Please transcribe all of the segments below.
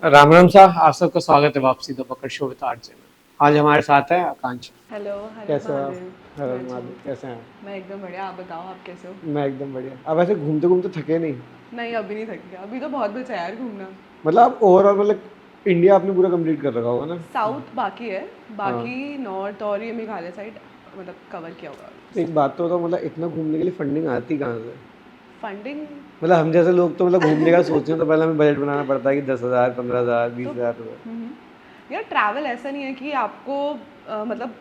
राम राम साहब, आप सबका स्वागत है वापसी द पकड़ शो विद आरजे में। आज हमारे साथ है आकांक्षा। हेलो हर हर कैसे हो आप? महादेव। हर हर मैं महादेव, ठीक। कैसे हैं? मैं एकदम बढ़िया, आप बताओ आप कैसे हो? मैं एकदम बढ़िया। अब ऐसे घूमते घूमते थके नहीं? नहीं, अभी नहीं थक गया, अभी तो बहुत बचा है यार घूमना। मतलब आप ओवरऑल मतलब इंडिया आपने पूरा कंप्लीट कर रखा होगा ना? साउथ बाकी है, हाँ। बाकी नॉर्थ और ये मेघालय साइड मतलब कवर किया होगा तो एक ऑलमोस्ट। बात तो बताओ, मतलब इतना घूमने के लिए फंडिंग आती कहाँ से? फंडिंग मतलब हम जैसे लोग तो मतलब घूमने का सोचते हैं तो पहले हमें बजट बनाना पड़ता है कि 10,000, 15,000, तो 20,000 रुपये। यार ट्रैवल ऐसा नहीं है कि आपको मतलब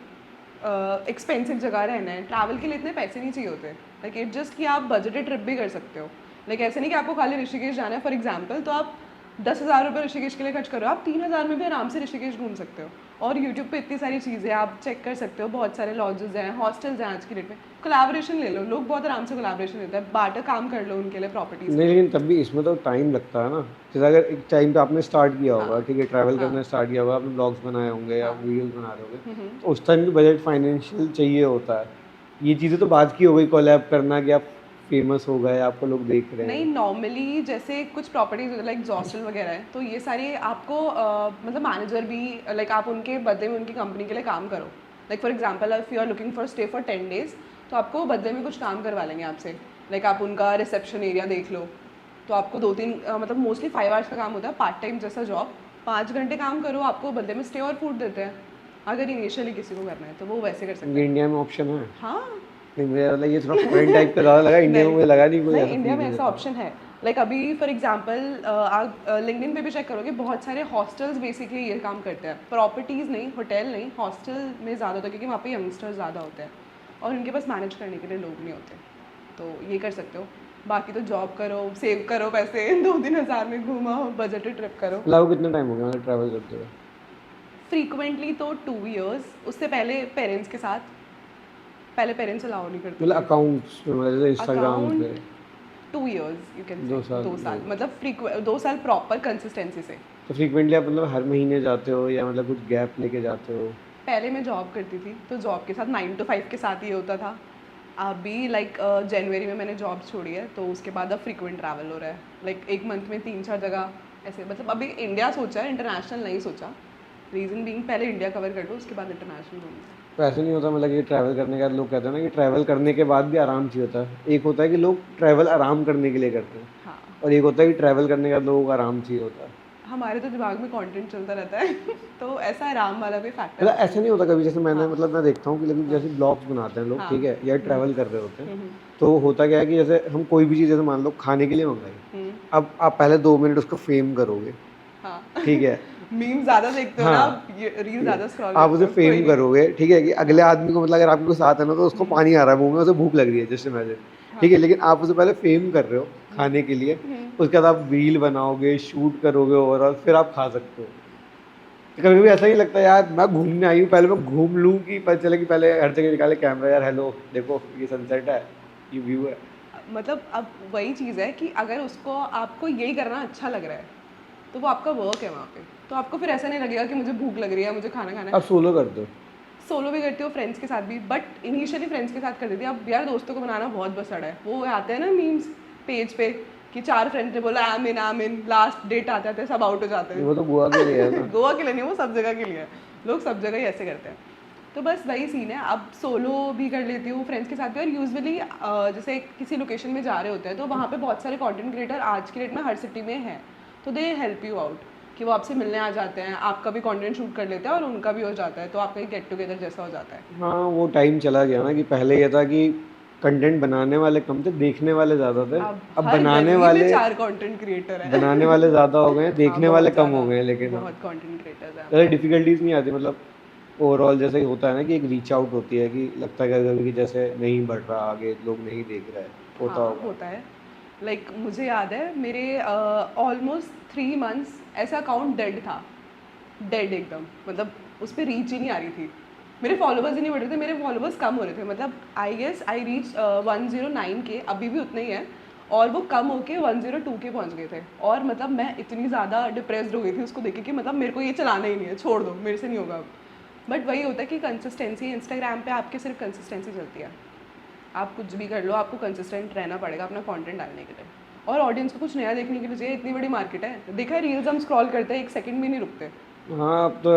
एक्सपेंसिव जगह रहना है। ट्रैवल के लिए इतने पैसे नहीं चाहिए होते। लाइक इट जस्ट कि आप बजटेड ट्रिप भी कर सकते हो। लाइक ऐसे नहीं कि आपको खाली ऋषिकेश जाना है फॉर एग्जाम्पल, तो आप 10,000 रुपये ऋषिकेश के लिए खर्च करो, आप 3,000 में भी आराम से ऋषिकेश घूम सकते हो। और यूट्यूब पे इतनी सारी चीज़ें आप चेक कर सकते हो, बहुत सारे लॉजेज हैं, हॉस्टल्स हैं आज की डेट में। कोलैबोरेशन ले लो, लोग बहुत आराम से कोलैबोरेशन लेते हैं, बाटर काम कर लो उनके लिए प्रॉपर्टीज़ नहीं, पे। लेकिन तब भी इसमें तो टाइम लगता है ना। जैसे अगर एक टाइम पे आपने स्टार्ट किया हाँ होगा, ठीक है, ट्रैवल हाँ करना स्टार्ट किया होगा, आपने ब्लॉग्स बनाए होंगे या हाँ। वीडियोस बना रहे होंगे, तो उस टाइम भी बजट फाइनेंशियल चाहिए होता है। ये चीज़ें तो बात की हो गई, कोलैब करना कि आप फेमस हो गए, आपको लोग देख रहे नहीं, हैं। नॉर्मली जैसे कुछ प्रॉपर्टीज लाइक हॉस्टल वगैरह है, तो ये सारी आपको मतलब मैनेजर भी, लाइक आप उनके बदले में उनकी कंपनी के लिए काम करो। Like for example if you are looking for stay for 10 days, तो आपको बदले में कुछ काम करवा लेंगे आपसे। लाइक आप उनका रिसेप्शन एरिया देख लो, तो आपको 2-3 मतलब मोस्टली 5 hours का काम होता है, पार्ट टाइम जैसा जॉब। 5 घंटे काम करो, आपको बदले में स्टे और फूड देते हैं। अगर इनिशियली किसी को करना है तो वो वैसे कर सकता ये है। इंडिया में ऑप्शन है? हाँ। नहीं, मुझे मतलब ये थोड़ा फॉरेन टाइप का ज़्यादा लगा, इंडिया में नहीं मुझे लगा नहीं कोई नहीं, ऐसा इंडिया फ्री में में ऐसा देता होगा। ऑप्शन है। लाइक अभी फॉर एग्जांपल आप लिंक्डइन पे भी चेक करोगे, बहुत सारे हॉस्टल्स बेसिकली ये काम करते हैं। प्रॉपर्टीज़ नहीं, होटल नहीं, हॉस्टल में ज़्यादा होता है क्योंकि वहाँ पे यंगस्टर्स ज़्यादा होते हैं और उनके पास मैनेज करने के लिए लोग नहीं होते। तो ये कर सकते हो। बाकी तो जॉब करो, सेव करो पैसे 2-3 हज़ार में घूमाओ, बजटेड ट्रिप करो। मतलब आपको कितना टाइम हो गया मतलब ट्रैवल करते हुए? फ्रीक्वेंटली तो 2 years, उससे पहले पेरेंट्स के साथ। पहले पेरेंट्स अलाउ नहीं करते मतलब थे। अकाउंट्स पे, मतलब जैसे इंस्टाग्राम पे? Account 2 years you can say, 2 साल 2 साल लोग। मतलब 2 साल प्रॉपर कंसिस्टेंसी से। तो फ्रीक्वेंटली आप मतलब हर महीने जाते हो या मतलब कुछ गैप लेके जाते हो? पहले मैं जॉब करती थी तो जॉब के साथ 9 to 5 के साथ ये होता था। अभी लाइक जनवरी में मैंने जॉब छोड़ी है, तो उसके बाद अब फ्रीक्वेंट ट्रैवल हो रहा है। लाइक एक मंथ में 3-4 जगह ऐसे, मतलब अभी इंडिया सोचा है, इंटरनेशनल नहीं सोचा। रीज़न बीइंग पहले इंडिया कवर कर लो, उसके बाद इंटरनेशनल घूमना है। तो ऐसा नहीं होता मतलब कि ट्रैवल करने के बाद लोग कहते हैं ना कि ट्रैवल करने के बाद भी आराम चाहिए होता है। एक होता है कि लोग ट्रैवल आराम करने के लिए करते हैं, हाँ। और एक होता है कि ट्रैवल करने के बाद लोगों को आराम चाहिए होता है। हमारे तो दिमाग में कंटेंट चलता रहता है तो ऐसा आराम वाला भी फैक्टर मतलब आता ऐसा है। नहीं होता कभी, जैसे मैंने हाँ मतलब मैं देखता हूँ कि लेकिन हाँ जैसे ब्लॉग्स बनाते हैं लोग, हाँ। ठीक है, या ट्रैवल कर रहे होते हैं, तो होता क्या है कि जैसे हम कोई भी चीज़ जैसे मान लो खाने के लिए मंगाई, अब आप पहले 2 मिनट उसको फेम करोगे, हाँ ठीक है। मीम ज़्यादा देखते हो ना हाँ, आप, ये रील ठीक है। ज़्यादा स्क्रॉल आप करते उसे हो, कोई फ़ेम नहीं। करोगे, ठीक है, कि अगले हाँ आदमी को मतलब अगर आपके कोई साथ है ना, तो उसको पानी आ रहा है मुँह में, उसे भूख लग रही है, जस्ट इमेजिन, हाँ। ठीक है, लेकिन आप उसे पहले फ़ेम कर रहे हो खाने के लिए, उसके बाद आप रील बनाओगे, शूट करोगे ओवरऑल, फिर आप खा सकते हो। तो कभी-कभी ऐसा ही लगता है यार, मैं घूमने आई हूँ, पहले मैं घूम लूँ कि पता चले कि पहले हर जगह निकाले कैमरा, यार हेलो देखो ये सनसेट है, ये व्यू है। मतलब अब वही चीज़ है कि अगर उसको आपको यही करना अच्छा लग रहा है, तो वो आपका वर्क है वहाँ पे। तो आपको फिर ऐसा नहीं लगेगा कि मुझे भूख लग रही है, मुझे खाना खाना आप है। सोलो करते हो? सोलो भी करती हो, फ्रेंड्स के साथ भी, बट इनिशियली फ्रेंड्स के साथ करती थी। अब यार दोस्तों को बनाना बहुत बसड़ा है। वो आते हैं ना मीम्स पेज पे कि 4 फ्रेंड्स ने बोला आई इन, लास्ट डेट आते आते सब आउट हो जाते वो तो गोवा के लिए है ना। हैं गोवा के लिए नहीं, वो सब जगह के लिए है। लोग सब जगह ही ऐसे करते हैं। तो बस वही सीन है। अब सोलो भी कर लेती हूँ, फ्रेंड्स के साथ भी। और यूजुअली जैसे किसी लोकेशन में जा रहे होते हैं तो वहाँ पे बहुत सारे कंटेंट क्रिएटर आज की डेट में हर सिटी में हैं, तो दे हेल्प यू आउट कि वो आपसे मिलने आ जाते हैं, आपका भी कंटेंट शूट कर लेते हैं और उनका भी हो जाता है, तो आपका एक गेट टुगेदर जैसा हो जाता है। हाँ, वो टाइम चला गया ना कि पहले ये था कि कंटेंट बनाने वाले कम थे, देखने वाले ज़्यादा थे। अब अब हर गली में 4 कंटेंट क्रिएटर हैं बनाने वाले ज़्यादा हो गए हैं, हाँ, देखने वाले बहुत कम ज़्यादा। हो गए हैं, लेकिन हाँ, बहुत कंटेंट क्रिएटर्स हैं अब ज़्यादा तो। डिफ़िकल्टीज़ नहीं आती, मतलब ओवरऑल जैसे होता है ना कि एक रीच आउट होती है कि लगता है कभी-कभी कि जैसे नहीं बढ़ रहा आगे, लोग नहीं देख रहे हैं, होता हाँ, होगा। होता है। लाइक मुझे याद है मेरे ऑलमोस्ट 3 मंथ्स ऐसा अकाउंट डेड था। डेड एकदम, मतलब उस पे रीच ही नहीं आ रही थी। मेरे फॉलोवर्स ही नहीं बढ़ रहे थे, मेरे फॉलोवर्स कम हो रहे थे। मतलब आई गेस आई रीच 109 के, अभी भी उतने ही हैं। और वो कम होके 102 के पहुंच गए थे। और मतलब मैं इतनी ज़्यादा डिप्रेस्ड हो गई थी उसको देख के कि मतलब मेरे को ये चलाना ही नहीं है, छोड़ दो, मेरे से नहीं होगा अब। बट वही होता है कि कंसिस्टेंसी, इंस्टाग्राम पे आपकी सिर्फ कंसिस्टेंसी चलती है। आप कुछ भी कर लो, आपको कंसिस्टेंट रहना पड़ेगा अपना कंटेंट डालने के लिए। और ऑडियंस को कुछ नया देखने के लिए चाहिए, इतनी बड़ी मार्केट है। देखा है रील्स हम स्क्रॉल करते हैं, 1 सेकंड भी नहीं रुकते। हाँ अब तो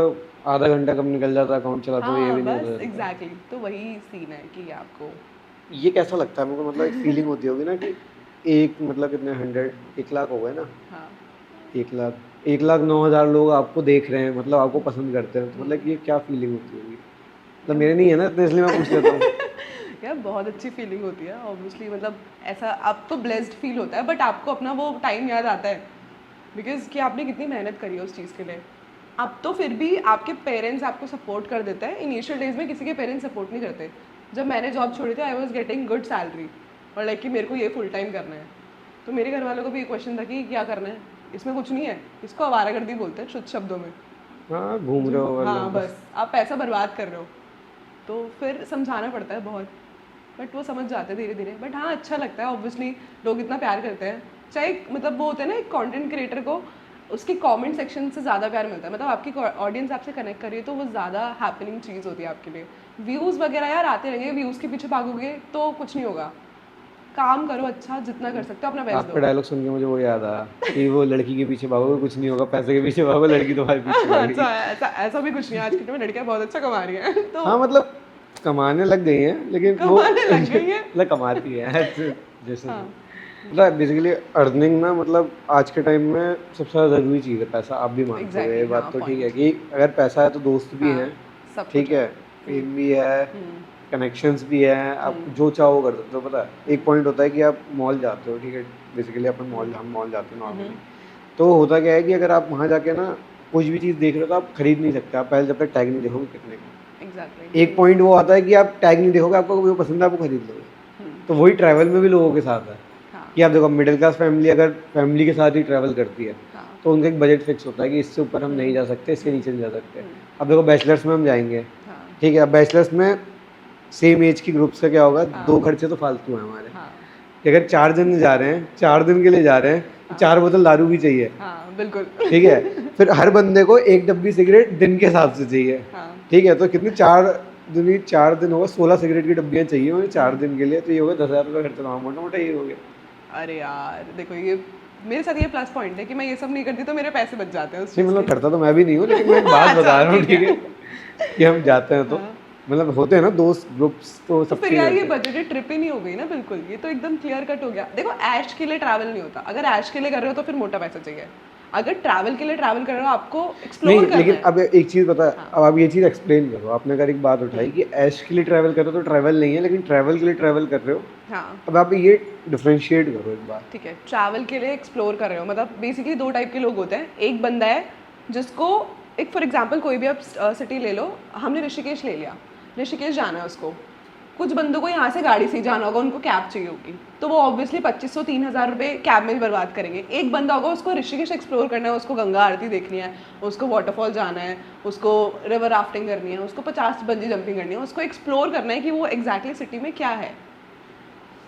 आधा घंटा कब निकल जाता है अकाउंट चलाते हुए ये हाँ भी नहीं बस पता चलता। एग्जैक्टली तो वही सीन है कि आपको ये कैसा लगता है मेरे को, मतलब एक फीलिंग होती होगी ना कि एक मतलब कितने 100 1 लाख हो गए ना, हाँ 1,09,000 लोग आपको देख रहे हैं, मतलब आपको पसंद करते हैं, तो मतलब ये क्या फीलिंग होती होगी? मतलब मेरे नहीं है ना तो इसलिए मैं पूछ लेता हूँ। यार बहुत अच्छी फीलिंग होती है ऑब्वियसली, मतलब ऐसा आपको ब्लेस्ड फील होता है, बट आपको अपना वो टाइम याद आता है बिकॉज कि आपने कितनी मेहनत करी है उस चीज़ के लिए। अब तो फिर भी आपके पेरेंट्स आपको सपोर्ट कर देते हैं, इनिशियल डेज में किसी के पेरेंट्स सपोर्ट नहीं करते। जब मैंने जॉब छोड़ी थी I was getting good salary और लाइक कि मेरे को ये फुल टाइम करना है, तो मेरे घर वालों को भी ये क्वेश्चन था कि क्या करना है, इसमें कुछ नहीं है, इसको आवारागर्दी बोलते हैं शुद्ध शब्दों में। हाँ घूम रहे हो हाँ मतलब बस आप पैसा बर्बाद कर रहे हो, तो फिर समझाना पड़ता है बहुत, बट वो समझ जाते हैं धीरे धीरे। बट हाँ अच्छा लगता है ऑब्वियसली, लोग इतना प्यार करते हैं, चाहे मतलब वो होता है ना एक कंटेंट क्रिएटर को उसकी कमेंट सेक्शन से ज़्यादा प्यार मिलता है, मतलब आपकी ऑडियंस आपसे कनेक्ट कर रही है तो वो ज़्यादा हैपनिंग चीज़ होती है आपके लिए। व्यूज़ वगैरह यार आते रहेंगे, व्यूज़ के पीछे भागोगे तो कुछ नहीं होगा, काम करो अच्छा जितना कर सकते हो, अपना बेस्ट आपका दो। डायलॉग सुन के मुझे वो याद आया कि वो लड़की के पीछे भागोगे कुछ नहीं होगा, पैसे के पीछे भागो लड़की तुम्हारे पीछे भागेगी। अच्छा ऐसा ऐसा भी कुछ नहीं है, आज के टाइम में लड़कियां बहुत अच्छा कमा रही हैं तो हाँ मतलब कमाने लग गई हैं लेकिन वो कमाने लग गई हैं। मतलब कमाती है जैसे हाँ मतलब बेसिकली अर्निंग ना, मतलब आज के टाइम में सबसे ज़्यादा ज़रूरी चीज़ है पैसा। आप भी मानते हो ये एग्जैक्टली बात हाँ तो ठीक है पॉइंट। कि अगर पैसा है तो दोस्त भी हाँ हैं, सब ठीक कुछ है, फेम भी है, हम्म, कनेक्शंस भी हैं, आप जो चाहो कर सकते हो। पता है एक पॉइंट होता है कि आप मॉल जाते हो, ठीक है, बेसिकली अपन हम मॉल जाते हैं नॉर्मली, तो होता क्या है कि अगर आप वहाँ जाके ना कुछ भी चीज़ देख रहे हो तो आप खरीद नहीं सकते, आप पहले जब तक टैग नहीं देखोगे कितने का। एग्जैक्टली एक पॉइंट वो आता है कि आप टैग नहीं देखोगे, आपको जो पसंद है आपको खरीद लोगे। तो वही ट्रैवल में भी लोगों के साथ है हाँ कि आप देखो मिडिल क्लास फैमिली अगर फैमिली के साथ ही ट्रैवल करती है हाँ तो उनका एक बजट फिक्स होता है कि इससे ऊपर हम नहीं जा सकते, इसके नीचे नहीं जा सकते। अब देखो बैचलर्स में हम जाएंगे, हाँ ठीक है, अब बैचलर्स में सेम एज की ग्रुप से क्या होगा, 2 खर्चे तो फालतू हैं हमारे। हाँ कि अगर 4 जन जा रहे हैं, 4 दिन के लिए जा रहे हैं, तो 4 बोतल दारू भी चाहिए, हाँ बिल्कुल ठीक है। फिर हर बंदे को 1 डब्बी सिगरेट दिन के हिसाब से चाहिए, हाँ ठीक है, तो कितनी 4 दिन होगा, 16 सिगरेट की डब्बियाँ चाहिए मुझे 4 दिन के लिए, तो ये होगा 10,000 रुपये खर्चा, तो मोटा मोटा ये हो गया। अरे यार देखो ये मेरे साथ ये प्लस पॉइंट है कि मैं ये सब नहीं करती तो मेरे पैसे बच जाते हैं उस नहीं चीज़ मतलब के। करता तो मैं भी नहीं हूँ, लेकिन मैं एक बात अच्छा, बता रहा हूँ, ठीक ठीक है, कि हम जाते हैं तो हाँ। मतलब होते हैं ना दोस्त ग्रुप्स, तो तो सब फिर चीज़ यार ये होते हैं। बजटेड ट्रिप ही नहीं हो गई ना बिल्कुल, ये तो एकदम क्लियर कट हो गया। देखो ऐश के लिए ट्रैवल नहीं होता, अगर ऐश के लिए कर रहे हो तो फिर मोटा पैसा चाहिए। अगर ट्रैवल के लिए ट्रैवल कर रहे हो आपको नहीं एक्सप्लोर करना लेकिन है। अब एक चीज़ बता, अब आप ये चीज़ एक्सप्लेन करो। आपने अगर एक बात उठाई कि ऐश के लिए ट्रैवल कर रहे हो तो ट्रैवल नहीं है, लेकिन ट्रैवल के लिए ट्रैवल कर रहे हो, हाँ अब आप ये डिफ्रेंशिएट करो एक बार। ठीक है, ट्रैवल के लिए एक्सप्लोर कर रहे हो मतलब बेसिकली 2 टाइप के लोग होते हैं। एक बंदा है जिसको एक फॉर एग्जांपल कोई भी आप सिटी ले लो, हमने ऋषिकेश ले लिया, ऋषिकेश जाना है उसको। कुछ बंदों को यहाँ से गाड़ी से ही जाना होगा, उनको कैब चाहिए होगी, तो वो ऑब्वियसली 2500-3000 रुपये कैब में ही बर्बाद करेंगे। एक बंदा होगा उसको ऋषिकेश एक्सप्लोर करना है, उसको गंगा आरती देखनी है, उसको वाटरफॉल जाना है, उसको रिवर राफ्टिंग करनी है, उसको 50 बंजी जंपिंग करनी है, उसको एक्सप्लोर करना है कि वो एग्जैक्टली सिटी में क्या है।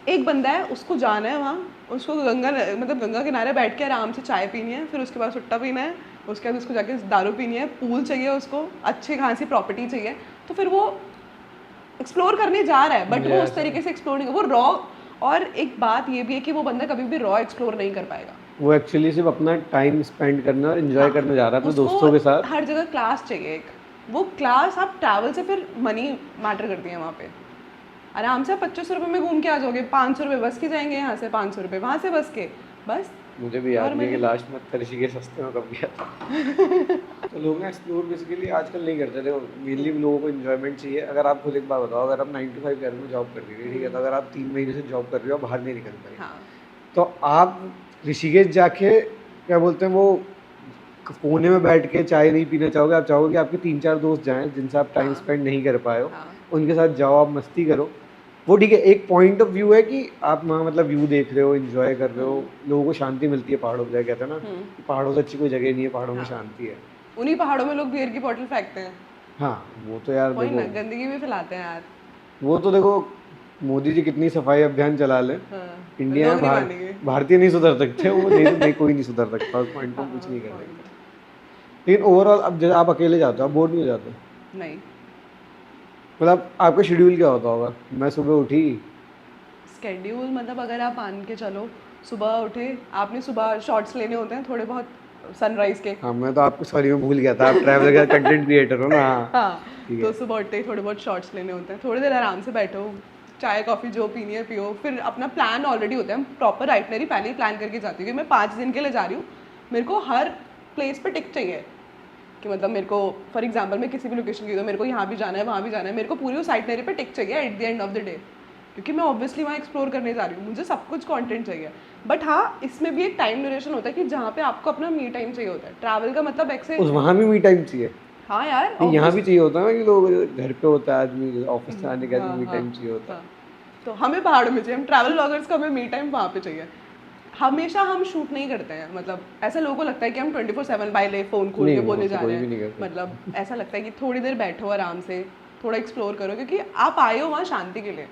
एक बंदा है उसको जाना है वहाँ, उसको गंगा मतलब गंगा किनारे बैठ के आराम से चाय पीनी है, फिर उसके बाद सुट्टा पीना है, उसके बाद उसको जाके दारू पीनी है, पूल चाहिए उसको, अच्छी खासी प्रॉपर्टी चाहिए, तो फिर वो एक्सप्लोर करने जा रहा है, बट वो उस तरीके से एक्सप्लोर नहीं, वो रॉ। और एक बात ये भी है कि वो बंदा कभी भी रॉ एक्सप्लोर नहीं कर पाएगा। वो एक्चुअली सिर्फ अपना टाइम स्पेंड करना और एंजॉय करने जा रहा है अपने उसको दोस्तों के साथ। हर जगह क्लास चाहिए एक, वो क्लास आप ट्रैवल से फिर मनी मैटर करती है वहाँ पे। आराम से आप 2500 रुपये में घूम के आ जाओगे, 500 रुपये बस के जाएंगे यहाँ से, 500 रुपये वहाँ से बस के, बस। मुझे भी याद और नहीं है कि मतलब- लास्ट में ऋषिकेश सस्ते में कब गया था। तो लोग ना एक्सप्लोर बेसिकली आजकल नहीं करते थे, मेनली लोगों को एंजॉयमेंट चाहिए। अगर आप खुद एक बात बताओ, अगर आप 9 to 5 घर में जॉब कर रही है, ठीक है, तो अगर आप 3 महीने से जॉब कर रही हो, बाहर नहीं निकल पाए, हाँ तो आप ऋषिकेश जाके क्या बोलते हैं वो कोने में बैठ के चाय नहीं पीना चाहोगे, आप चाहोगे कि आपके 3-4 दोस्त जाएं जिनसे आप टाइम स्पेंड नहीं कर पाए हो, हाँ उनके साथ जाओ, आप मस्ती करो। वो ठीक है, एक पॉइंट ऑफ व्यू है कि आप वहाँ मतलब व्यू देख रहे हो, एंजॉय कर रहे हो, लोगों को शांति मिलती है पहाड़ों पे, कहते हैं ना कि पहाड़ों से अच्छी कोई जगह नहीं है, पहाड़ों में शांति है। उन्हीं पहाड़ों में लोग बियर की बोतल फेंकते हैं, हाँ वो तो यार वही ना देखो, गंदगी भी फैलाते हैं यार। वो तो देखो मोदी जी कितनी सफाई अभियान चला लें, हाँ, इंडिया लोग में नहीं मानेंगे। भारतीय नहीं सुधर सकते, वो नहीं कोई नहीं सुधर सकता, उस पॉइंट को कुछ नहीं कर सकते। लेकिन ओवरऑल अब जैसे आप अकेले जाते हो, आप बोर नहीं हो जाते? नहीं, मतलब आपका शेड्यूल क्या होता होगा? मैं सुबह उठी, स्केड्यूल मतलब अगर आप मान के चलो, सुबह उठे, आपने सुबह शॉर्ट्स लेने होते हैं थोड़े बहुत सनराइज के। हाँ मैं तो आपको सॉरी मैं भूल गया था, आप ट्रैवल का कंटेंट क्रिएटर हो ना। हाँ हाँ, ठीक तो है। सुबह उठते ही थोड़े बहुत शॉर्ट्स लेने होते हैं, थोड़ी देर आराम से बैठो, चाय कॉफ़ी जो पीनी है पियो, फिर अपना प्लान ऑलरेडी होता है, प्रॉपर आइटनरी पहले ही प्लान करके जाती हूँ कि मैं 5 दिन के लिए जा रही हूँ, मेरे को हर प्लेस पे टिक चाहिए कि मतलब मेरे को फॉर एग्जांपल मैं किसी भी लोकेशन की, तो मेरे को यहाँ भी जाना है वहाँ भी जाना है, मेरे को पूरी उस आइटनरी पे टिक चाहिए at the end of the day, क्योंकि मैं ऑब्वियसली वहाँ एक्सप्लोर करने जा रही हूँ, मुझे सब कुछ कंटेंट चाहिए। बट हाँ, इसमें भी एक टाइम ड्यूरेशन होता है कि जहाँ पे आपको अपना मी टाइम चाहिए होता है। ट्रैवल का मतलब एक से उस वहाँ भी मी टाइम चाहिए। हाँ यार, नहीं, यहाँ भी चाहिए होता है ना कि लोग घर पे होता है आदमी, ऑफिस से आने के बाद हाँ, मी हाँ, टाइम चाहिए होता है। हाँ। तो हमें पहाड़ों में चाहिए, हम ट्रैवल ब्लॉगर्स को हमें मी टाइम वहाँ पे चाहिए। हमेशा हम शूट नहीं करते हैं, मतलब ऐसा लोगों को लगता है कि हम 24/7 बाय ले फ़ोन खोल नहीं, के वो बोले तो जा कोई रहे भी नहीं हैं, करता। मतलब ऐसा लगता है कि थोड़ी देर बैठो आराम से, थोड़ा एक्सप्लोर करो, क्योंकि आप आए हो वहाँ शांति के लिए।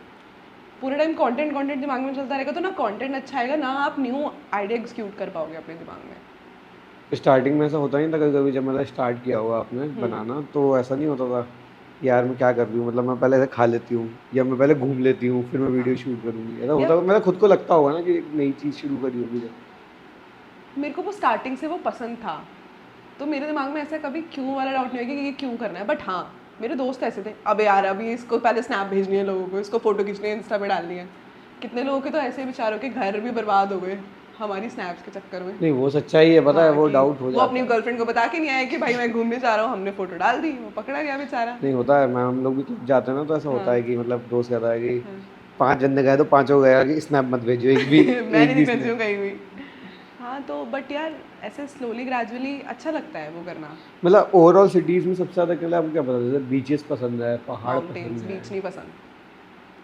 पूरे टाइम कंटेंट कंटेंट दिमाग में चलता रहेगा तो ना कंटेंट अच्छा आएगा, ना आप न्यू आइडिया एग्जीक्यूट कर पाओगे अपने दिमाग में। स्टार्टिंग में ऐसा होता नहीं था कभी कभी, जब मतलब स्टार्ट किया हुआ आपने बनाना, तो ऐसा नहीं होता था यार मैं क्या कर रही हूँ, मतलब मैं पहले ऐसे खा लेती हूँ या मैं पहले घूम लेती हूँ फिर मैं वीडियो शूट करूँगी, ऐसा या होता, मतलब खुद को लगता होगा ना कि एक नई चीज़ शुरू करी होगी जब। मेरे को वो स्टार्टिंग से वो पसंद था, तो मेरे दिमाग में ऐसा कभी क्यों वाला डाउट नहीं है कि ये क्यों करना है। बट हाँ, मेरे दोस्त ऐसे थे, अबे यार अभी इसको पहले स्नैप भेजनी है लोगों को, इसको फोटो खींचनी है, इंस्टा पे डालनी है। कितने लोगों के तो ऐसे बेचारों के घर भी बर्बाद हो गए हमारी स्नैप्स के चक्कर में। नहीं वो सच्चाई है, पता है, हाँ, वो कि डाउट हो वो अपनी जाता है। गर्लफ्रेंड को बता के नहीं आया कि भाई मैं घूमने जा रहा हूँ, हमने फोटो डाल दी, वो पकड़ा गया बेचारा। नहीं होता है, मैं हम लोग भी क्लब जाते हैं ना, तो ऐसा होता हाँ, है कि मतलब दोस्त कहता है कि हाँ। 5 जन गए तो पांचों गया कि स्नैप मत भेजो एक भी मैं एक नहीं भी भेजी हूँ स्नैप। कहीं भी। हाँ, तो बट यार ऐसे स्लोली ग्रेजुअली अच्छा लगता है वो करना। मतलब ओवरऑल सिटीज में सबसे ज्यादा क्या आपको क्या पसंद है? बीचेस पसंद है, पहाड़ माउंटेन्स, पसंद है, बीच नहीं पसंद,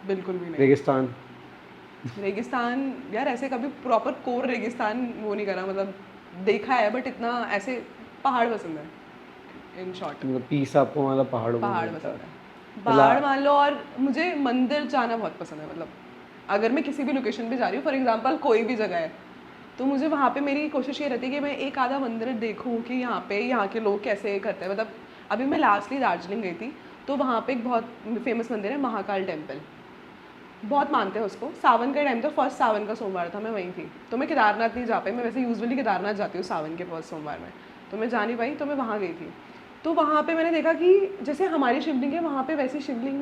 बिल्कुल भी नहीं। रेगिस्तान? रेगिस्तान यार ऐसे कभी प्रॉपर कोर रेगिस्तान वो नहीं करा, मतलब देखा है बट इतना ऐसे। पहाड़ पसंद है इन शॉर्ट, मतलब पीस आपको मतलब पहाड़ों में पहाड़ मिलता पसंद है। है? पहाड़ मतलब मान लो, और मुझे मंदिर जाना बहुत पसंद है। मतलब अगर मैं किसी भी लोकेशन पे जा रही हूँ, फॉर एग्जांपल कोई भी जगह है, तो मुझे वहाँ पे मेरी कोशिश ये रहती है कि मैं एक आधा मंदिर देखूँ कि यहाँ पे यहाँ के लोग कैसे करते हैं। मतलब अभी मैं लास्टली दार्जिलिंग गई थी, तो वहाँ पे एक बहुत फेमस मंदिर है, महाकाल टेम्पल, बहुत मानते हैं उसको। सावन का टाइम था, फर्स्ट सावन का सोमवार था, मैं वहीं थी, तो मैं केदारनाथ नहीं जा पाई। मैं वैसे यूजुअली केदारनाथ जाती हूँ सावन के फर्स्ट सोमवार में, तो मैं जा नहीं पाई, तो मैं वहाँ गई थी। तो वहाँ पे मैंने देखा कि जैसे हमारी शिवलिंग है, वहाँ पे वैसी शिवलिंग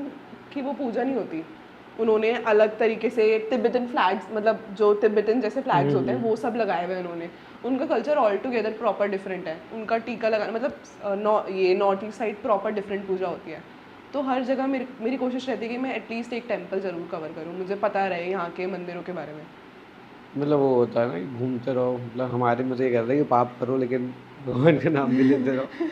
की वो पूजा नहीं होती। उन्होंने अलग तरीके से तिब्बतन फ्लैग्स, मतलब जो तिब्बतन जैसे फ्लैग्स होते हैं वो सब लगाए हुए हैं उन्होंने। उनका culture all together proper different है। उनका टीका लगाना मतलब ये north east side proper different पूजा होती है। तो हर जगह मेरी कोशिश रहती है कि मैं एटलीस्ट एक टेम्पल ज़रूर कवर करूँ, मुझे पता रहे यहाँ के मंदिरों के बारे में। मतलब वो होता है ना कि घूमते रहो, मतलब हमारे में तो ये कहते हैं कि पाप करो लेकिन भगवान का नाम भी लेते रहो।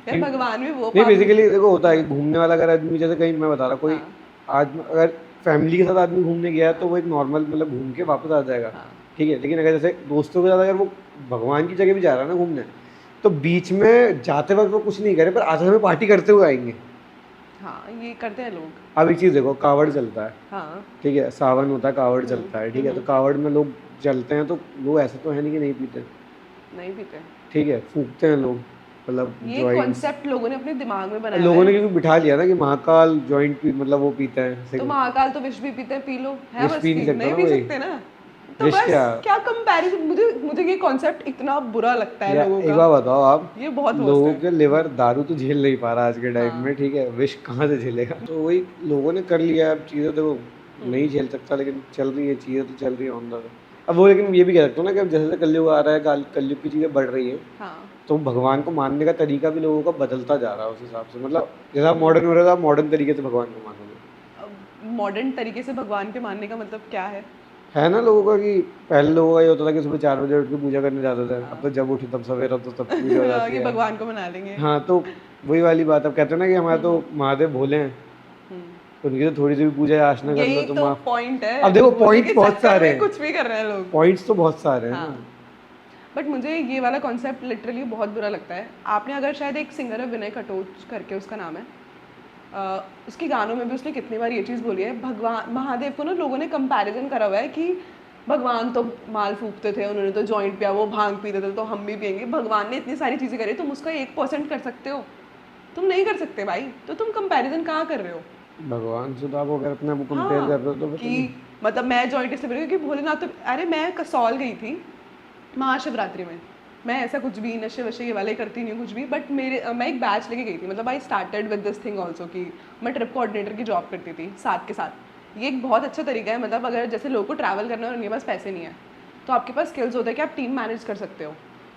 यार भगवान भी वो नहीं पाप बेसिकली देखो होता है कि घूमने वाला अगर आदमी, जैसे कहीं मैं बता रहा कोई हाँ, आज अगर फैमिली के साथ आदमी घूमने गया है तो वो एक नॉर्मल मतलब घूम के वापस आ जाएगा, हाँ, ठीक है। लेकिन अगर जैसे दोस्तों के साथ अगर वो भगवान की जगह भी जा रहा है ना घूमने, तो बीच में जाते वक्त वो कुछ नहीं करे पर आते समय पार्टी करते हुए आएंगे। हाँ, ये करते हैं लोग। अब एक चीज़ देखो, कावड़ चलता है, हाँ, ठीक है, सावन होता है, कावड़ चलता है, ठीक है, तो कावड़ में लोग चलते हैं तो लोग ऐसे तो है नहीं कि नहीं पीते, नहीं पीते। ठीक है, फूकते हैं लोग, मतलब ये जॉइंट्स। कॉन्सेप्ट लोगों ने अपने दिमाग में बनाया हुआ लोगों ने है। क्योंकि बिठा लिया ना कि महाकाल जॉइंट पी, मतलब वो पीते हैं तो सिगरेट। महाकाल तो विष भी पीते हैं, पी लो, है विष पी मस्ती, नहीं सकता नहीं ना पी कोई, सकते ना। तो विष बस क्या। क्या कंपैरिजन, मुझे मुझे ये कॉन्सेप्ट इतना बुरा लगता है या लोगों एक का। बार बताओ आप, ये बहुत वर्स्ट लोगों है। के लिवर दारू तो झेल नहीं पा रहा आज के टाइम हाँ, में, ठीक है, विष कहाँ से झेलेगा। तो वही लोगों ने कर लिया, अब चीज़ें देखो नहीं झेल सकता लेकिन चल रही है, चीज़ें तो चल रही है ऑन द। अब वो लेकिन ये भी कह सकता हूँ ना कि अब जैसे जैसे कलयुग आ रहा है, कलयुग की चीज़ें बढ़ रही हैं, हाँ, तो भगवान को मानने का तरीका भी लोगों का बदलता जा रहा है उस हिसाब से। मतलब जैसा आप मॉडर्न हो रहे हो, आप मॉडर्न तरीके से भगवान को मानोगे। अब मॉडर्न तरीके से भगवान के मानने का मतलब क्या है ना लोगों का कि पहले लोगों का ये होता था कि सुबह 4 बजे उठ के पूजा करने जाते थे, अब हाँ। तो जब उठे तब सवेरा तो तब पूजा हो जाती कि है। भगवान को मना लेंगे। हाँ तो वही वाली बात, अब कहते हैं ना कि हमारे तो महादेव भोले हैं, तो उनकी तो थोड़ी सी भी पूजा या अर्चना कर लो यही तो तो माफ। पॉइंट है, अब देखो बोलने पॉइंट्स के बहुत चक्कर सारे में हैं, कुछ भी कर रहे हैं लोग। पॉइंट्स तो बहुत सारे हैं हाँ, ना। बट मुझे ये वाला कॉन्सेप्ट लिटरली बहुत बुरा लगता है। आपने अगर शायद एक सिंगर है विनय कटोच करके उसका नाम है, उसके गानों में भी उसने कितनी बार ये चीज़ बोली है, भगवान महादेव को ना लोगों ने कंपैरिजन करा हुआ है कि भगवान तो माल फूकते थे, उन्होंने तो जॉइंट पिया, वो भांग पीते थे, तो हम भी पियेंगे। भगवान ने इतनी सारी चीज़ें करी, तुम उसका 1% कर सकते हो? तुम नहीं कर सकते भाई, तो तुम कंपैरिजन कहाँ कर रहे हो? भगवान से तो आप अगर अपने आप को कंपेयर हाँ कर रहे हो तो पता नहीं। कि मतलब मैं जॉइंट डिस्ट्रीब्यूटर, क्योंकि भोलेनाथ तो, अरे मैं कसौल गई थी महाशिवरात्रि में। मैं ऐसा कुछ भी नशे वशे ये वाले करती नहीं हूँ कुछ भी, बट मैं एक बैच लेके गई थी, मतलब I started with this thing also कि मैं ट्रिप कोऑर्डिनेटर की जॉब करती थी साथ के साथ। ये एक बहुत अच्छा तरीका है, मतलब अगर जैसे लोगों को ट्रैवल करना है और उनके पास पैसे नहीं है तो आपके पास स्किल्स होता है कि आप टीम मैनेज कर सकते हो।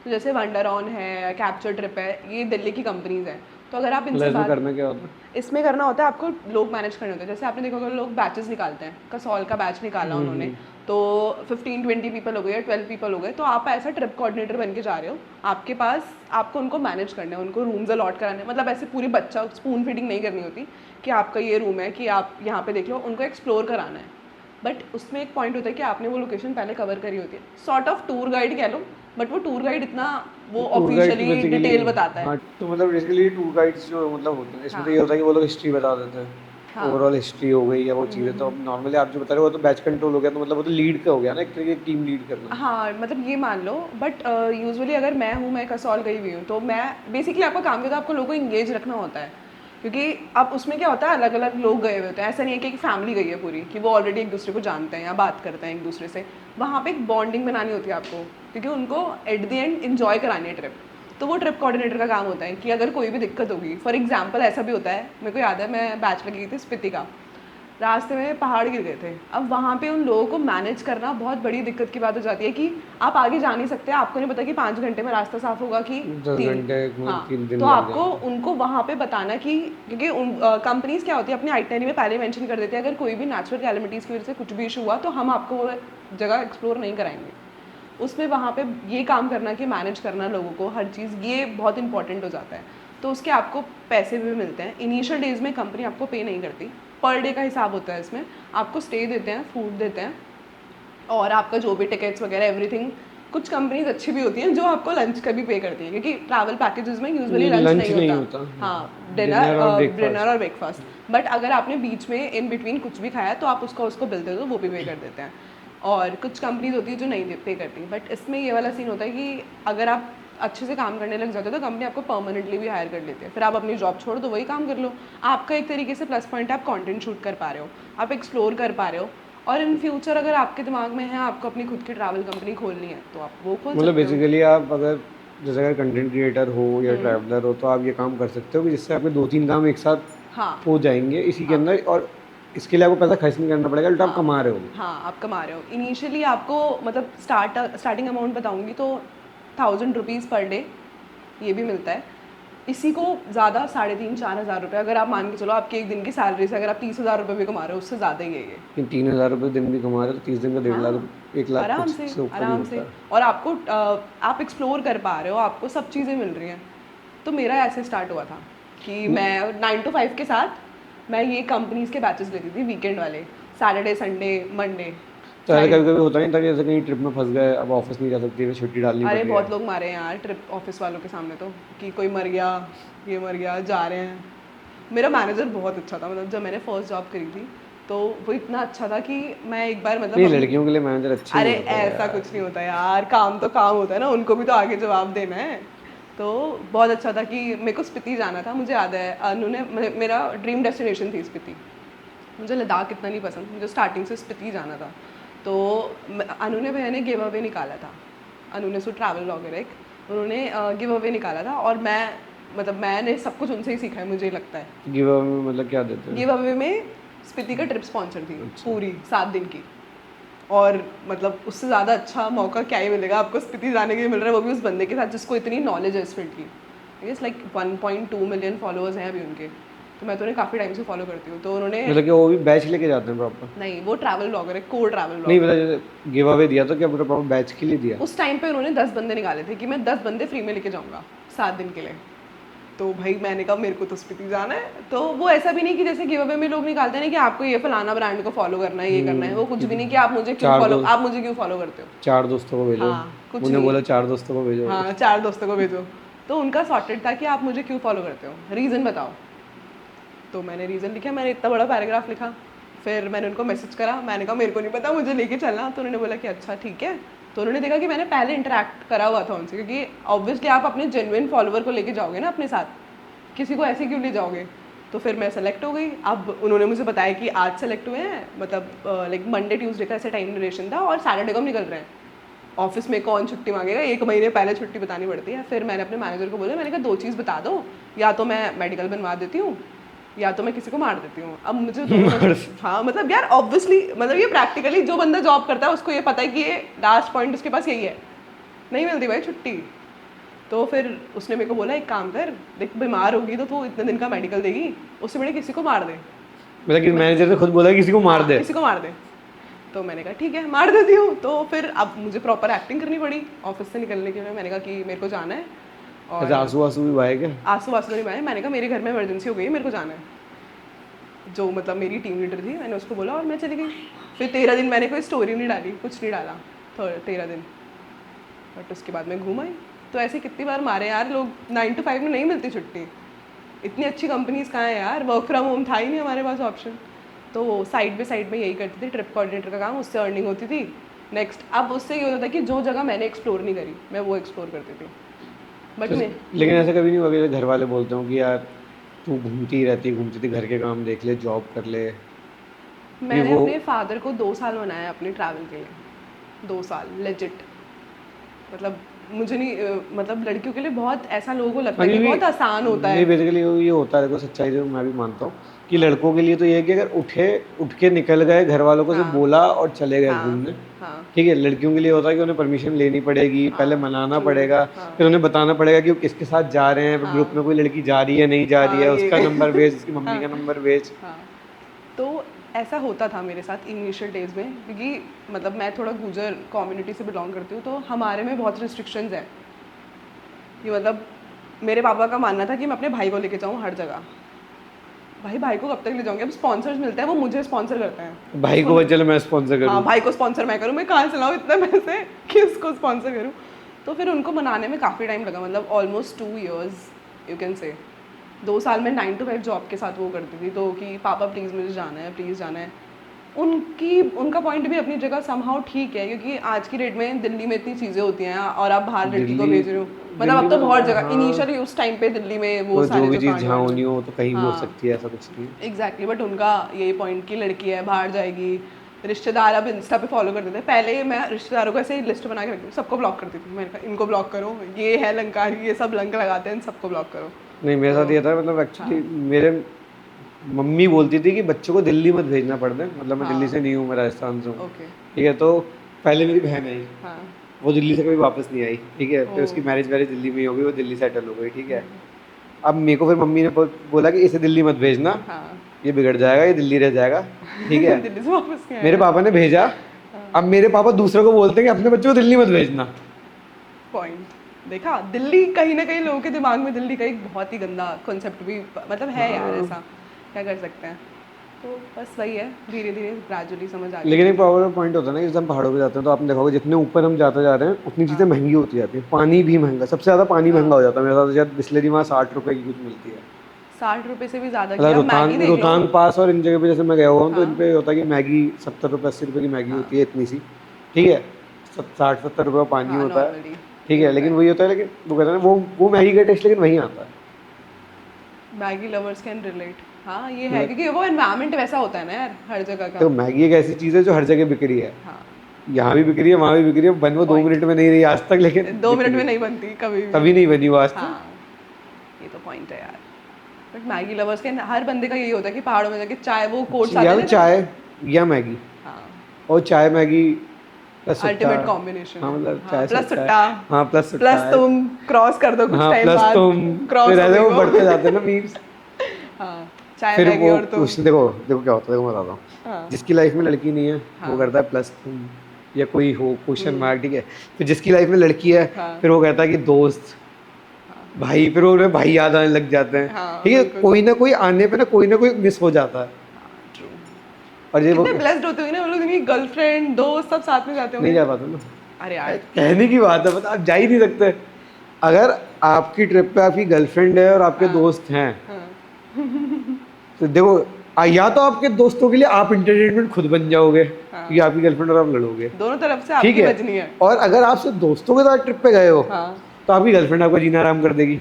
तो जैसे वंडर ऑन है, कैप्चर ट्रिप है, ये दिल्ली की कंपनीज हैं। तो अगर आप मतलब इनसे इसमें बात, करना क्या होता है? इसमें करना होता है आपको लोग मैनेज करने होते हैं। जैसे आपने देखा होगा लोग बैचेस निकालते हैं, कसौल का बैच निकाला उन्होंने, तो 15-20 पीपल हो गए या 12 पीपल हो गए, तो आप ऐसा ट्रिप कोऑर्डिनेटर बन के जा रहे हो। आपके पास आपको उनको मैनेज करना है, उनको रूम्स अलॉट कराने हैं। मतलब ऐसे पूरी बच्चा स्पून फीडिंग नहीं करनी होती कि आपका ये रूम है कि आप यहाँ पे देख लो, उनको एक्सप्लोर कराना है। बट उसमें एक पॉइंट होता है कि आपने वो लोकेशन पहले कवर करी होती है, सॉर्ट ऑफ टूर गाइड कह लो, बट वो टूर गाइड इतना वो टूर गाइड तो ऑफिशियली बेसिकली, डिटेल बताता है। हाँ तो मतलब बेसिकली टूर गाइड्स जो मतलब होते हैं इसमें तो ये हाँ होता है कि वो लोग हिस्ट्री बता देते हैं, हाँ। ओवरऑल हिस्ट्री हो गई या वो चीज़ें। तो अब नॉर्मली आप जो बता रहे हो वो तो बैच कंट्रोल हो गया, तो मतलब वो तो लीड का हो गया ना, एक तरीके की टीम लीड करना। हाँ मतलब ये मान लो, बट यूजुअली अगर मैं कसौल गई हुई हूँ तो मैं बेसिकली आपका काम क्या था, आपको लोगों को इंगेज रखना होता है। क्योंकि अब उसमें क्या होता है, अलग अलग लोग गए हुए होते हैं, ऐसा नहीं है कि एक फैमिली गई है पूरी कि वो ऑलरेडी एक दूसरे को जानते हैं या बात करते हैं एक दूसरे से। वहाँ पे एक बॉन्डिंग बनानी होती है आपको, क्योंकि उनको एट द एंड इन्जॉय करानी है ट्रिप। तो वो ट्रिप कोऑर्डिनेटर का काम होता है कि अगर कोई भी दिक्कत होगी, फॉर एग्जाम्पल ऐसा भी होता है, मेरे को याद है मैं बैच लगी थी स्पीति का, रास्ते में पहाड़ गिर गए थे। अब वहाँ पे उन लोगों को मैनेज करना बहुत बड़ी दिक्कत की बात हो जाती है कि आप आगे जा नहीं सकते, आपको नहीं पता कि 5 घंटे में रास्ता साफ होगा कि 10 3। घंटे हाँ, 3 दिन तो लग आपको जाएंगे। उनको वहाँ पे बताना कि, क्योंकि उन कंपनीज क्या होती है अपनी आइटनरी में पहले मेंशन कर देती है अगर कोई भी नेचुरल कैलेमिटीज़ की वजह से कुछ भी इशू हुआ तो हम आपको वो जगह एक्सप्लोर नहीं कराएंगे। उसमें वहाँ पे ये काम करना कि मैनेज करना लोगों को हर चीज़, ये बहुत इंपॉर्टेंट हो जाता है। तो उसके आपको पैसे भी मिलते हैं। इनिशियल डेज में कंपनी आपको पे नहीं करती, पर डे का हिसाब होता है इसमें। आपको स्टे देते हैं, फूड देते हैं, और आपका जो भी टिकट्स वगैरह एवरीथिंग। कुछ कंपनीज अच्छी भी होती हैं जो आपको लंच का भी पे करती है, क्योंकि ट्रैवल पैकेजेस में यूजुअली लंच लंच नहीं नहीं होता। होता, हाँ, डिनर और डिनर ब्रेकफास्ट। और ब्रेकफास्ट। बट अगर आपने बीच में इन बिटवीन कुछ भी खाया तो आप उसको बिल दे दो, वो भी पे कर देते हैं। और कुछ कंपनीज होती है जो नहीं पे करती। बट इसमें ये वाला सीन होता है कि अगर आप अच्छे से काम करने लग जाते हो तो कंपनी आपको परमानेंटली भी हायर कर लेती है। फिर आप अपनी जॉब छोड़ दो, वही काम कर लो। आपका एक तरीके से प्लस पॉइंट है, आप कंटेंट शूट कर पा रहे हो, आप एक्सप्लोर कर पा रहे हो। और इन फ्यूचर अगर आपके दिमाग में है आपको अपनी खुद की ट्रैवल कंपनी खोलनी है तो आप वो खोल मतलब सकते हो। बेसिकली आप अगर जैसे अगर कंटेंट क्रिएटर हो या ट्रैवलर हो तो आप ये काम कर सकते हो कि जिससे आपके 2-3 काम एक साथ हाँ हो जाएंगे इसी के हाँ अंदर, और इसके लिए आपको पैसा खर्च नहीं करना पड़ेगा, उल्टा आप हाँ कमा रहे हो। हाँ, आप कमा रहे हो। इनिशियली आपको मतलब स्टार्टिंग अमाउंट बताऊंगी तो 1000 रुपीज़ पर डे ये भी मिलता है। इसी को ज़्यादा 3,500-4,000 रुपये अगर आप मान के चलो आपकी एक दिन की सैलरी से, अगर आप 30,000 रुपये भी कमा रहे हो उससे ज़्यादा ही है ये। कि 3,000 रुपये दिन भी कमा रहे हो तो 30 दिन का 1.5 लाख, हाँ 1 लाख आराम कुछ से, से ऊपर ही आराम होता से। है। और आपको आप एक्सप्लोर कर पा रहे हो, आपको सब चीज़ें मिल रही हैं। तो मेरा ऐसे स्टार्ट हुआ था कि मैं 9 to 5 के साथ मैं ये कंपनीज के बैचेस लेती थी, वीकेंड वाले, सैटरडे संडे मंडे तो ऐसा कभी फ्राइडे। कभी होता नहीं था कि जैसे कहीं ट्रिप में फंस गए, अब ऑफिस नहीं जा सकते, फिर छुट्टी डालनी पड़ अरे रही बहुत है? लोग मारे हैं यार ट्रिप ऑफिस वालों के सामने, तो कि कोई मर गया, ये मर गया, जा रहे हैं। मेरा मैनेजर बहुत अच्छा था, मतलब जब मैंने फर्स्ट जॉब करी थी तो वो इतना अच्छा था कि मैं एक बार मतलब नहीं, हम, लड़कियों के लिए मैनेजर अच्छे ही अरे होते हैं ऐसा यार। कुछ नहीं होता यार, काम तो काम होता है ना, उनको भी तो आगे जवाब देना है। तो बहुत अच्छा था कि मेरे को स्पीति जाना था। मुझे याद है अनु ने, मेरा ड्रीम डेस्टिनेशन थी स्पीति। मुझे लद्दाख इतना नहीं पसंद, मुझे स्टार्टिंग से स्पीति जाना था। तो अनु ने भैया ने गिव अवे निकाला था, अनु ने सो ट्रैवल ब्लॉगर एक, उन्होंने गिव अवे निकाला था। और मैं मतलब मैंने सब कुछ उनसे ही सीखा है मुझे लगता है। गिव अवे में मतलब क्या देते हैं? गिव अवे में स्पीति का ट्रिप स्पॉन्सर थी अच्छा। पूरी 7 दिन की। और मतलब उससे ज़्यादा अच्छा मौका क्या ही मिलेगा आपको स्पीति जाने के लिए मिल रहा है, वो भी उस बंदे के साथ जिसको इतनी नॉलेज है इस फील्ड की। I guess like 1.2 million followers हैं अभी उनके। तो मैं तो उन्हें काफ़ी टाइम से फॉलो करती हूँ। तो उन्होंने, मतलब कि वो भी बैच लेके जाते हैं प्रॉपर? नहीं वो ट्रैवल ब्लॉगर है, को ट्रैवल नहीं ब्लॉगर। मतलब जैसे गिव अवे दिया तो क्या पूरा प्रॉपर बैच के लिए दिया? उस टाइम पे उन्होंने 10 बंदे निकाले थे कि मैं 10 बंदे फ्री में लेके जाऊँगा 7 दिन के लिए। तो भाई मैंने कहा मेरे को तो स्पीति जाना है। तो वो ऐसा भी नहीं कि जैसे गिव अवे में लोग निकालते हैं ना कि आपको ये फलाना ब्रांड को फॉलो करना है, ये करना है, वो कुछ भी नहीं कि आप मुझे क्यों फॉलो, आप मुझे क्यों फॉलो करते हो। 4 दोस्तों को भेजो। हाँ, कुछ उन्हें नहीं। बोला 4 दोस्तों को भेजो। हाँ 4 दोस्तों को भेजो। तो उनका सॉर्टेड था कि आप मुझे क्यों फॉलो करते हो, रीज़न बताओ। तो मैंने रीज़न लिखा, मैंने इतना बड़ा पैराग्राफ लिखा। फिर मैंने उनको मैसेज करा, मैंने कहा मेरे को नहीं पता, मुझे लेके चलना। तो उन्होंने बोला कि अच्छा ठीक है। तो उन्होंने देखा कि मैंने पहले इंटरेक्ट करा हुआ था उनसे, क्योंकि ऑब्वियसली आप अपने जेन्युइन फॉलोवर को लेके जाओगे ना अपने साथ, किसी को ऐसे क्यों ले जाओगे तो फिर मैं सेलेक्ट हो गई। अब उन्होंने मुझे बताया कि आज सेलेक्ट हुए हैं, मतलब लाइक मंडे ट्यूसडे का ऐसा टाइम ड्यूरेशन था और सैटरडे को हम निकल रहे हैं। ऑफिस में कौन छुट्टी मांगेगा, 1 महीने पहले छुट्टी बतानी पड़ती है। फिर मैंने अपने मैनेजर को बोला, मैंने कहा 2 चीज़ बता दो, या तो मैं मेडिकल बनवा देती हूँ या तो मैं किसी को मार देती हूँ। अब मुझे दोनों हाँ मतलब यार ऑब्वियसली, मतलब ये प्रैक्टिकली जो बंदा जॉब करता है उसको ये पता है कि ये लास्ट पॉइंट उसके पास यही है, नहीं मिलती भाई छुट्टी। तो फिर उसने मेरे को बोला एक काम कर, देख बीमार होगी तो तू इतने दिन का मेडिकल देगी, उससे बड़े किसी को मार दे। मतलब कि मैनेजर ने खुद बोला किसी को मार दे। किसी को मार दे। तो मैंने कहा ठीक है मार देती हूँ। तो फिर अब मुझे प्रॉपर एक्टिंग करनी पड़ी ऑफिस से निकलने के लिए। मैंने कहा कि मेरे को जाना है, और अच्छा आंसू आंसू भी बहाए क्या? आंसू वासू नहीं भाई, मैंने कहा मेरे घर में इमरजेंसी हो गई, मेरे को जाना है। जो मतलब मेरी टीम लीडर थी, मैंने उसको बोला और मैं चली गई। फिर 13 दिन मैंने कोई स्टोरी नहीं डाली, कुछ नहीं डाला 13 दिन, बट उसके बाद मैं घूम आई। तो ऐसे कितनी बार मारे यार लोग, 9 to 5 में नहीं मिलती छुट्टी। इतनी अच्छी कंपनीज कहाँ है यार, वर्क फ्रॉम होम था ही नहीं हमारे पास ऑप्शन। तो साइड बाई साइड में यही करती थी, ट्रिप कोऑर्डिनेटर का काम, उससे अर्निंग होती थी। नेक्स्ट अब उससे ये होता था कि जो जगह मैंने एक्सप्लोर नहीं करी मैं वो एक्सप्लोर करती थी। बट मैं लेकिन ऐसा कभी नहीं हुआ कि घर वाले बोलते हो कि यार तू घूमती थी, घर के काम देख ले, जॉब कर ले? मैंने अपने फादर को 2 साल बनाया अपने ट्रैवल के लिए, 2 साल लेजिट। मतलब मुझे नहीं मतलब लड़कियों के लिए बहुत ऐसा लोगों को लगता है कि बहुत आसान होता है। नहीं बेसिकली ये होता है, देखो सच्चाई जो मैं भी मानता हूँ कि लड़कों के लिए तो ये है कि अगर उठ के निकल गए, घर वालों को सिर्फ बोला और चले गए घूमने, ठीक है। लड़कियों के लिए होता है कि उन्हें परमिशन लेनी पड़ेगी, पहले मनाना पड़ेगा, फिर उन्हें बताना पड़ेगा कि वो किसके साथ जा रहे हैं, ग्रुप में कोई लड़की जा रही है नहीं जा रही है, उसका नंबर भेज, उसकी मम्मी का नंबर भेज। तो ऐसा होता था मेरे साथ इनिशियल डेज में, क्योंकि मतलब मैं थोड़ा गुजर कम्युनिटी से बिलोंग करती हूँ, तो हमारे में बहुत रिस्ट्रिक्शंस हैं कि मतलब मेरे पापा का मानना था कि मैं अपने भाई को लेके जाऊँ हर जगह। भाई को कब तक ले जाऊँगी, अब स्पॉन्सर्स मिलते हैं वो मुझे स्पॉन्सर करते हैं। भाई को चलो मैं स्पॉन्सर करूँ, हाँ भाई को स्पॉन्सर मैं करूँ, मैं कहाँ से लाऊँ इतने पैसे कि उसको स्पॉन्सर करूँ। तो फिर उनको मनाने में काफ़ी टाइम लगा, मतलब almost 2 years you can say. 2 साल में 9 to 5 जॉब के साथ वो करती थी, तो कि पापा प्लीज़ मुझे जाना है, प्लीज़ जाना है। उनका पॉइंट भी अपनी जगह समहाउ ठीक है, क्योंकि आज की डेट में दिल्ली में इतनी चीज़ें होती हैं और आप बाहर लड़की को भेज रहे हो, मतलब अब तो बहुत जगह इनिशियली उस टाइम पे दिल्ली में वो सारी जो भी चीज़ जहाँ होनी हो तो कहीं भी हो सकती है, ऐसा कुछ नहीं। एग्जैक्टली, बट उनका यही पॉइंट कि लड़की है बाहर जाएगी। रिश्तेदार अब इंस्टा पे फॉलो करते थे, पहले मैं रिश्तेदारों को ऐसे लिस्ट बना के रखती थी, सबको ब्लॉक करती थी। मैंने कहा इनको ब्लॉक करो, ये है लंकारी, ये सब लंक लगाते हैं, सबको ब्लॉक करो। नहीं मेरे साथ ये था, मतलब एक्चुअली मेरे मम्मी बोलती थी कि बच्चों को दिल्ली मत भेजना पड़ता है, मतलब मैं दिल्ली से नहीं हूँ, मैं राजस्थान से हूँ, ठीक है। तो पहले मेरी बहन आई, वो दिल्ली से कभी वापस नहीं आई, ठीक है। फिर उसकी मैरिज दिल्ली में ही हो गई, वो दिल्ली सेटल हो गई, ठीक है। अब मेरे को फिर मम्मी ने बोला कि इसे दिल्ली मत भेजना, ये बिगड़ जाएगा, ये दिल्ली रह जाएगा, ठीक है। दिल्ली से वापस नहीं आया। मेरे पापा ने भेजा। अब मेरे पापा दूसरों को बोलते हैं कि अपने बच्चों को दिल्ली मत भेजना। पॉइंट देखा, दिल्ली कहीं ना कहीं लोगों के दिमाग में दिल्ली का एक बहुत ही गंदा कॉन्सेप्ट भी मतलब है यार, ऐसा क्या कर सकते हैं। तो बस वही है, धीरे धीरे ग्रेजुअली समझ आ गई। लेकिन एक प्रॉब्लम पॉइंट होता है ना कि जब हम पहाड़ों पे जाते हैं तो आपने देखा होगा जितने ऊपर हम जाते जा रहे हैं उतनी चीज़ें महंगी होती जाती हैं। पानी भी महंगा, सबसे ज़्यादा पानी महंगा हो जाता है मेरे साथ। शायद बिस्लरी वहाँ 60 रुपये की कुछ मिलती है, 60 रुपये से भी ज़्यादा। रोहतांग पास और इन जगह पे जैसे मैं गया हुआ हूँ तो इन पे होता है कि मैगी 70 रुपये 80 रुपये की मैगी होती है, इतनी सी, ठीक है। 60-70 रुपये पानी होता है, ठीक है। लेकिन वही होता है, लेकिन वो कहते हैं वो मैगी का टेस्ट लेकिन वहीं आता है। Maggi lovers can relate. हाँ ये है, क्योंकि वो एनवायरनमेंट वैसा होता है ना यार हर जगह का। तो मैगी एक ऐसी चीज़ है जो हर जगह बिक रही है, यहाँ भी बिक रही है, वहाँ भी बिक रही है। बन वो 2 मिनट में नहीं रही आज तक, लेकिन 2 मिनट में नहीं बनती कभी नहीं बनी वो आज तक। ये तो पॉइंट है यार। बट मैगी लवर्स के हर बंदे का यही होता है कि पहाड़ों में जाके चाय, वो कोट्स आते हैं, चाय या मैगी, और चाय मैगी अल्टीमेट कॉम्बिनेशन। हाँ मतलब चाय प्लस सुट्टा, हाँ प्लस तुम क्रॉस कर दो कुछ टाइम बाद, प्लस तुम क्रॉस रहते हो, बढ़ते जाते हैं ना मीम्स। हाँ चाय फिर मैगी और तुम। देखो क्या होता है, देखो मैं बताता हूँ। जिसकी लाइफ में लड़की नहीं है वो करता है प्लस तुम या कोई हो क्वेश्चन मार्क, ठीक है। फिर जिसकी लाइफ में लड़की है फिर वो कहता है कि दोस्त भाई, फिर वो भाई याद आने लग जाते हैं, ठीक है। कोई ना कोई आने पे ना कोई मिस हो जाता है। और ये कितने ब्लेस्ड होते होंगे ना वो लोग, इनकी गर्लफ्रेंड दोस्त सब साथ में जाते होंगे। नहीं जा पाते ना। अरे यार कहने की बात है, मतलब आप जा ही नहीं सकते। अगर आपकी ट्रिप पे आपकी गर्लफ्रेंड है और आपके दोस्त हैं तो देखो, या तो आपके दोस्तों के लिए आप इंटरटेनमेंट खुद बन जाओगे क्योंकि आपकी गर्लफ्रेंड और आप लड़ोगे, दोनों तरफ से आपकी बचनी है। और अगर आप सिर्फ दोस्तों के साथ ट्रिप पे गए हो तो आपकी गर्लफ्रेंड आपका जीना आराम कर देगी।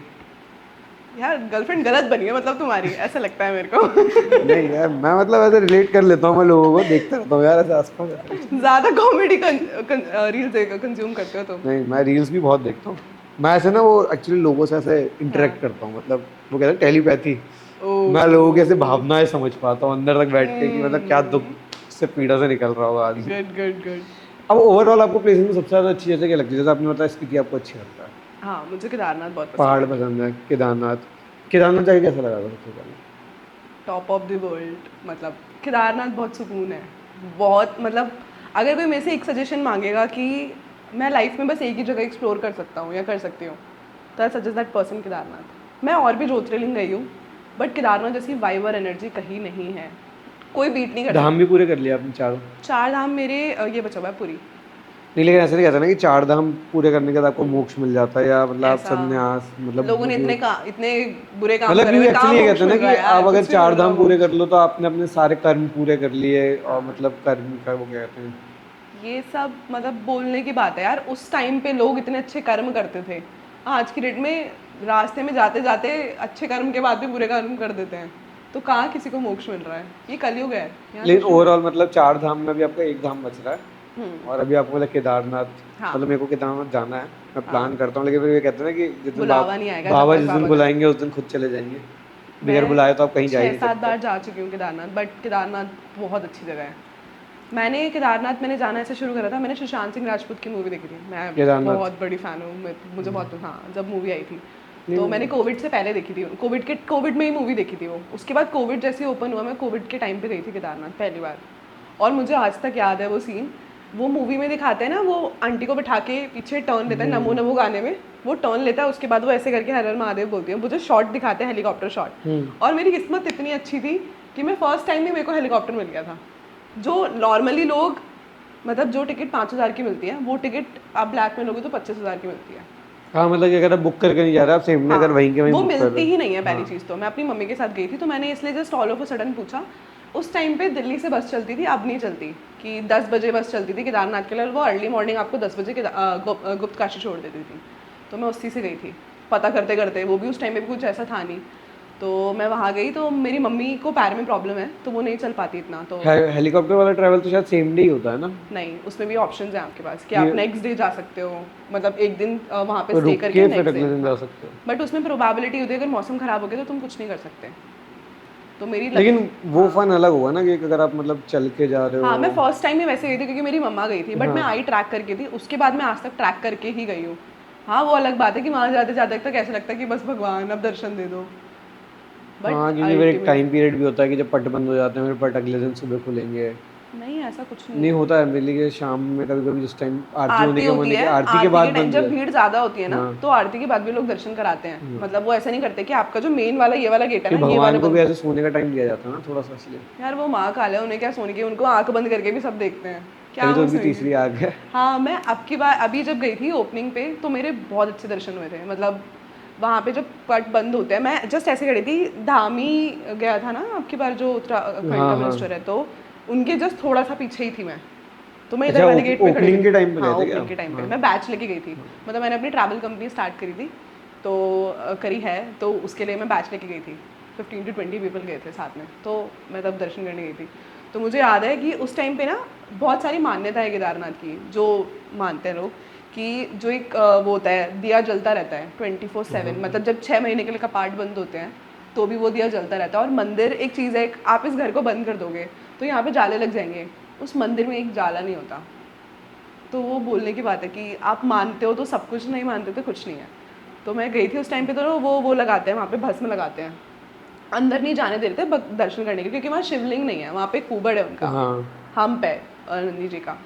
यार गर्लफ्रेंड गलत बनी है मतलब तुम्हारी, ऐसा लगता है मेरे को। नहीं यार, मैं मतलब ऐसे रिलेट कर लेता हूँ, मैं लोगों को देखता रहता हूँ यार ऐसे आसपास। ज़्यादा कॉमेडी रील्स कंज्यूम करते हो तुम? नहीं, मैं रील्स भी बहुत देखता हूँ। मैं ऐसे ना वो एक्चुअली लोगों से ऐसे हाँ। इंटरेक्ट करता हूँ, मतलब वो कहते हैं टेलीपैथी। ओ। मैं लोगों की ऐसे भावनाएं समझ पाता हूँ अंदर तक बैठ के कि मतलब क्या दुख से पीड़ा से निकल रहा होगा आदमी। Good good good. अब ओवरऑल आपको प्लेसेस में सबसे ज़्यादा अच्छी जैसे क्या लगती है? जैसे आपने बताया स्पीति आपको अच्छी लगता है, हाँ, मुझे केदारनाथ बहुत पसंद पहाड़ है। पसंद है, केदारनाथ। केदारनाथ जाके कैसा लगा था सबसे पहले? टॉप ऑफ द वर्ल्ड, मतलब केदारनाथ बहुत सुकून है, बहुत मतलब अगर कोई मेरे से एक सजेशन मांगेगा कि मैं लाइफ में बस एक ही जगह एक्सप्लोर कर सकता हूँ या कर सकती हूँ, तो I suggest that person Kedarnath. मैं और भी ज्योतिर्लिंग गई हूँ, बट केदारनाथ जैसी वाइब और एनर्जी कहीं नहीं है, कोई बीट नहीं कर धाम सकता। भी पूरे कर लिया आपने चारों? चार धाम मेरे ये बचा हुआ है पूरी। नहीं, लेकिन ऐसा नहीं कहता ना कि चार धाम पूरे करने के बाद आपको मोक्ष मिल जाता है, या मतलब आप ऐसा संन्यास, मतलब लोगों ने जो इतने बुरे काम मतलब करे कि हुए, कहाँ एक्चुअली ये मोक्ष कहते हैं ना मिल रहा कि है यार, आप अगर कुछ भी चार मिल रहा धाम वो। पूरे कर लो तो आपने अपने सारे कर्म पूरे कर लिए, और हाँ, मतलब कर्म का वो क्या कहते हैं। ये सब मतलब बोलने की बात है यार, उस टाइम पे लोग इतने अच्छे कर्म करते थे, आज की डेट में रास्ते में जाते जाते अच्छे कर्म के बाद भी बुरे कर्म कर देते हैं, तो कहाँ किसी को मोक्ष मिल रहा है, ये कलयुग है, यहाँ लेकिन कुछ नहीं ओवरऑल मतलब चार धाम में भी आपका एक धाम बच रहा है, है। और अभी आपको मतलब केदारनाथ, हाँ मतलब मेरे को केदारनाथ जाना है, मैं हाँ, प्लान करता हूँ, लेकिन फिर ये कहते हैं ना कि जिस दिन बुलावा नहीं आएगा जब बाबा तक जिस दिन बाबा का। बुलाएंगे उस दिन खुद चले जाएंगे, बगैर मैं बुलाए तो आप कहीं जा ही नहीं 6-7 सकते। बार जा चुकी हूँ केदारनाथ, बट केदारनाथ बहुत अच्छी जगह है। मैंने केदारनाथ मैंने जाना ऐसे शुरू करा था, मैंने सुशांत सिंह राजपूत की मूवी देखी थी, मैं केदारनाथ। बहुत बड़ी फ़ैन हूँ, मुझे बहुत, हाँ जब मूवी आई थी नहीं, तो मैंने कोविड से पहले देखी थी, कोविड में ही मूवी देखी थी वो, उसके बाद कोविड जैसे ओपन हुआ मैं कोविड के टाइम पे गई थी केदारनाथ पहली बार, और मुझे आज तक याद है वो सीन। वो मूवी में दिखाते हैं ना, वो आंटी को बैठा के पीछे टर्न लेता है नमो नमो गाने में, वो टर्न लेता है, उसके बाद वो ऐसे करके हर हर महादेव बोलती है, मुझे शॉट दिखाते हैं हेलीकॉप्टर शॉट, और मेरी किस्मत इतनी अच्छी थी कि मैं फर्स्ट टाइम में मेरे को हेलीकॉप्टर मिल गया था। जो नॉर्मली लोग मतलब जो टिकट 5,000 की मिलती है, वो टिकट आप ब्लैक में लोगे तो 25,000 की मिलती है। हाँ, मतलब कि अगर आप बुक करके नहीं जा रहे, आप सेम हाँ, अगर वहीं के वहीं वो बुक कर मिलती रहे ही नहीं है पहली हाँ। चीज़। तो मैं अपनी मम्मी के साथ गई थी, तो मैंने इसलिए just all of a sudden पूछा, उस टाइम पे दिल्ली से बस चलती थी, अब नहीं चलती, कि 10 बजे बस चलती थी केदारनाथ के लिए, वो अर्ली मॉर्निंग आपको 10 बजे गुप्त काशी छोड़ देती थी, तो मैं उसी से गई थी पता करते करते, वो भी उस टाइम पे भी कुछ ऐसा था नहीं, तो मैं वहाँ गई, तो मेरी मम्मी को पैर में प्रॉब्लम है तो वो नहीं चल पाती इतना, तो हेलीकॉप्टर वाला ट्रैवल तो शायद सेम डे ही होता है ना? नहीं, उसमें भी ऑप्शंस हैं आपके पास कि ये आप नेक्स्ट डे जा सकते हो, मतलब एक दिन वहाँ पे तो स्टे रुक करके के फिर नेक्स्ट अगले दिन डे। जा सकते हो। बट उसमें प्रोबेबिलिटी होती है अगर मौसम खराब हो गया तो तुम कुछ नहीं कर सकते, तो मेरी लेकिन वो हाँ फन अलग होगा ना कि अगर आप मतलब चल के जा रहे हाँ, मैं हो। फर्स्ट टाइम में वैसे गई थी क्योंकि मेरी मम्मा गई थी, बट मैं हाँ आई ट्रैक करके थी, उसके बाद मैं आज तक ट्रैक करके ही गई हूँ। हाँ, वो अलग बात है कि वहाँ जाते जाते तक ऐसा लगता है कि बस भगवान अब दर्शन दे दो, हाँ, बट क्योंकि फिर एक अल्टीमेट टाइम पीरियड भी होता है कि जब पट बंद हो जाते हैं, फिर पट अगले दिन सुबह खुलेंगे। नहीं, ऐसा कुछ नहीं नहीं है। होता है मेरे लिए, शाम में कभी कभी जिस टाइम आरती होने आरती के होती होने के है, आरती के आरती बाद के टाइम बंद हो जब जाता भीड़ ज़्यादा होती है है। ना, हाँ, तो आरती के बाद भी लोग दर्शन कराते हैं, मतलब वो ऐसा नहीं करते कि आपका जो मेन वाला ये वाला गेट है कि ना, ये वाला भगवान को भी बंद। ऐसे सोने का टाइम दिया जाता है ना थोड़ा सा, इसलिए। यार वो माँ काल है, उन्हें क्या सोने की, उनको आंख बंद करके भी सब देखते हैं, क्या अभी तो वो उनकी सोएंगे। तीसरी आग है। हाँ, मैं अब की बार अभी जब गई थी ओपनिंग पे तो मेरे बहुत अच्छे दर्शन हुए थे, मतलब वहाँ पे जब पट बंद होते हैं, मैं जस्ट ऐसे खड़ी थी, धामी गया था ना अब की बार जो उत्तराखंड हाँ का हाँ। मिनिस्टर है, तो उनके जस्ट थोड़ा सा पीछे ही थी मैं, तो मैं इधर अच्छा, वाले गेट पे खड़ी ओपनिंग थी। के टाइम पे हाँ, गए थे क्या? ओपनिंग के टाइम पे हाँ। मैं बैच लेके गई थी, मतलब मैंने अपनी ट्रैवल कंपनी स्टार्ट करी थी, तो करी है, तो उसके लिए मैं बैच लेके गई थी, 15 to 20 पीपल गए थे साथ में, तो मैं तब दर्शन करने गई थी। तो मुझे याद है कि उस टाइम पे ना बहुत सारी मान्यता है केदारनाथ की, जो मानते हैं लोग कि जो एक वो होता है दिया जलता रहता है 24/7, मतलब जब 6 महीने के लिए कपाट बंद होते हैं तो भी वो दिया जलता रहता है, और मंदिर एक चीज़ है, आप इस घर को बंद कर दोगे तो यहाँ पे जाले लग जाएंगे, उस मंदिर में एक जाला नहीं होता, तो वो बोलने की बात है कि आप मानते हो तो सब कुछ, नहीं मानते तो कुछ नहीं है। तो मैं गई थी उस टाइम पे, तो वो लगाते हैं वहाँ पे, भस्म लगाते हैं, अंदर नहीं जाने दे रहे थे दर्शन करने के, क्योंकि वहाँ शिवलिंग नहीं है, वहाँ पे कुबड़ है उनका, हाँ, हम्प है नंदी जी का।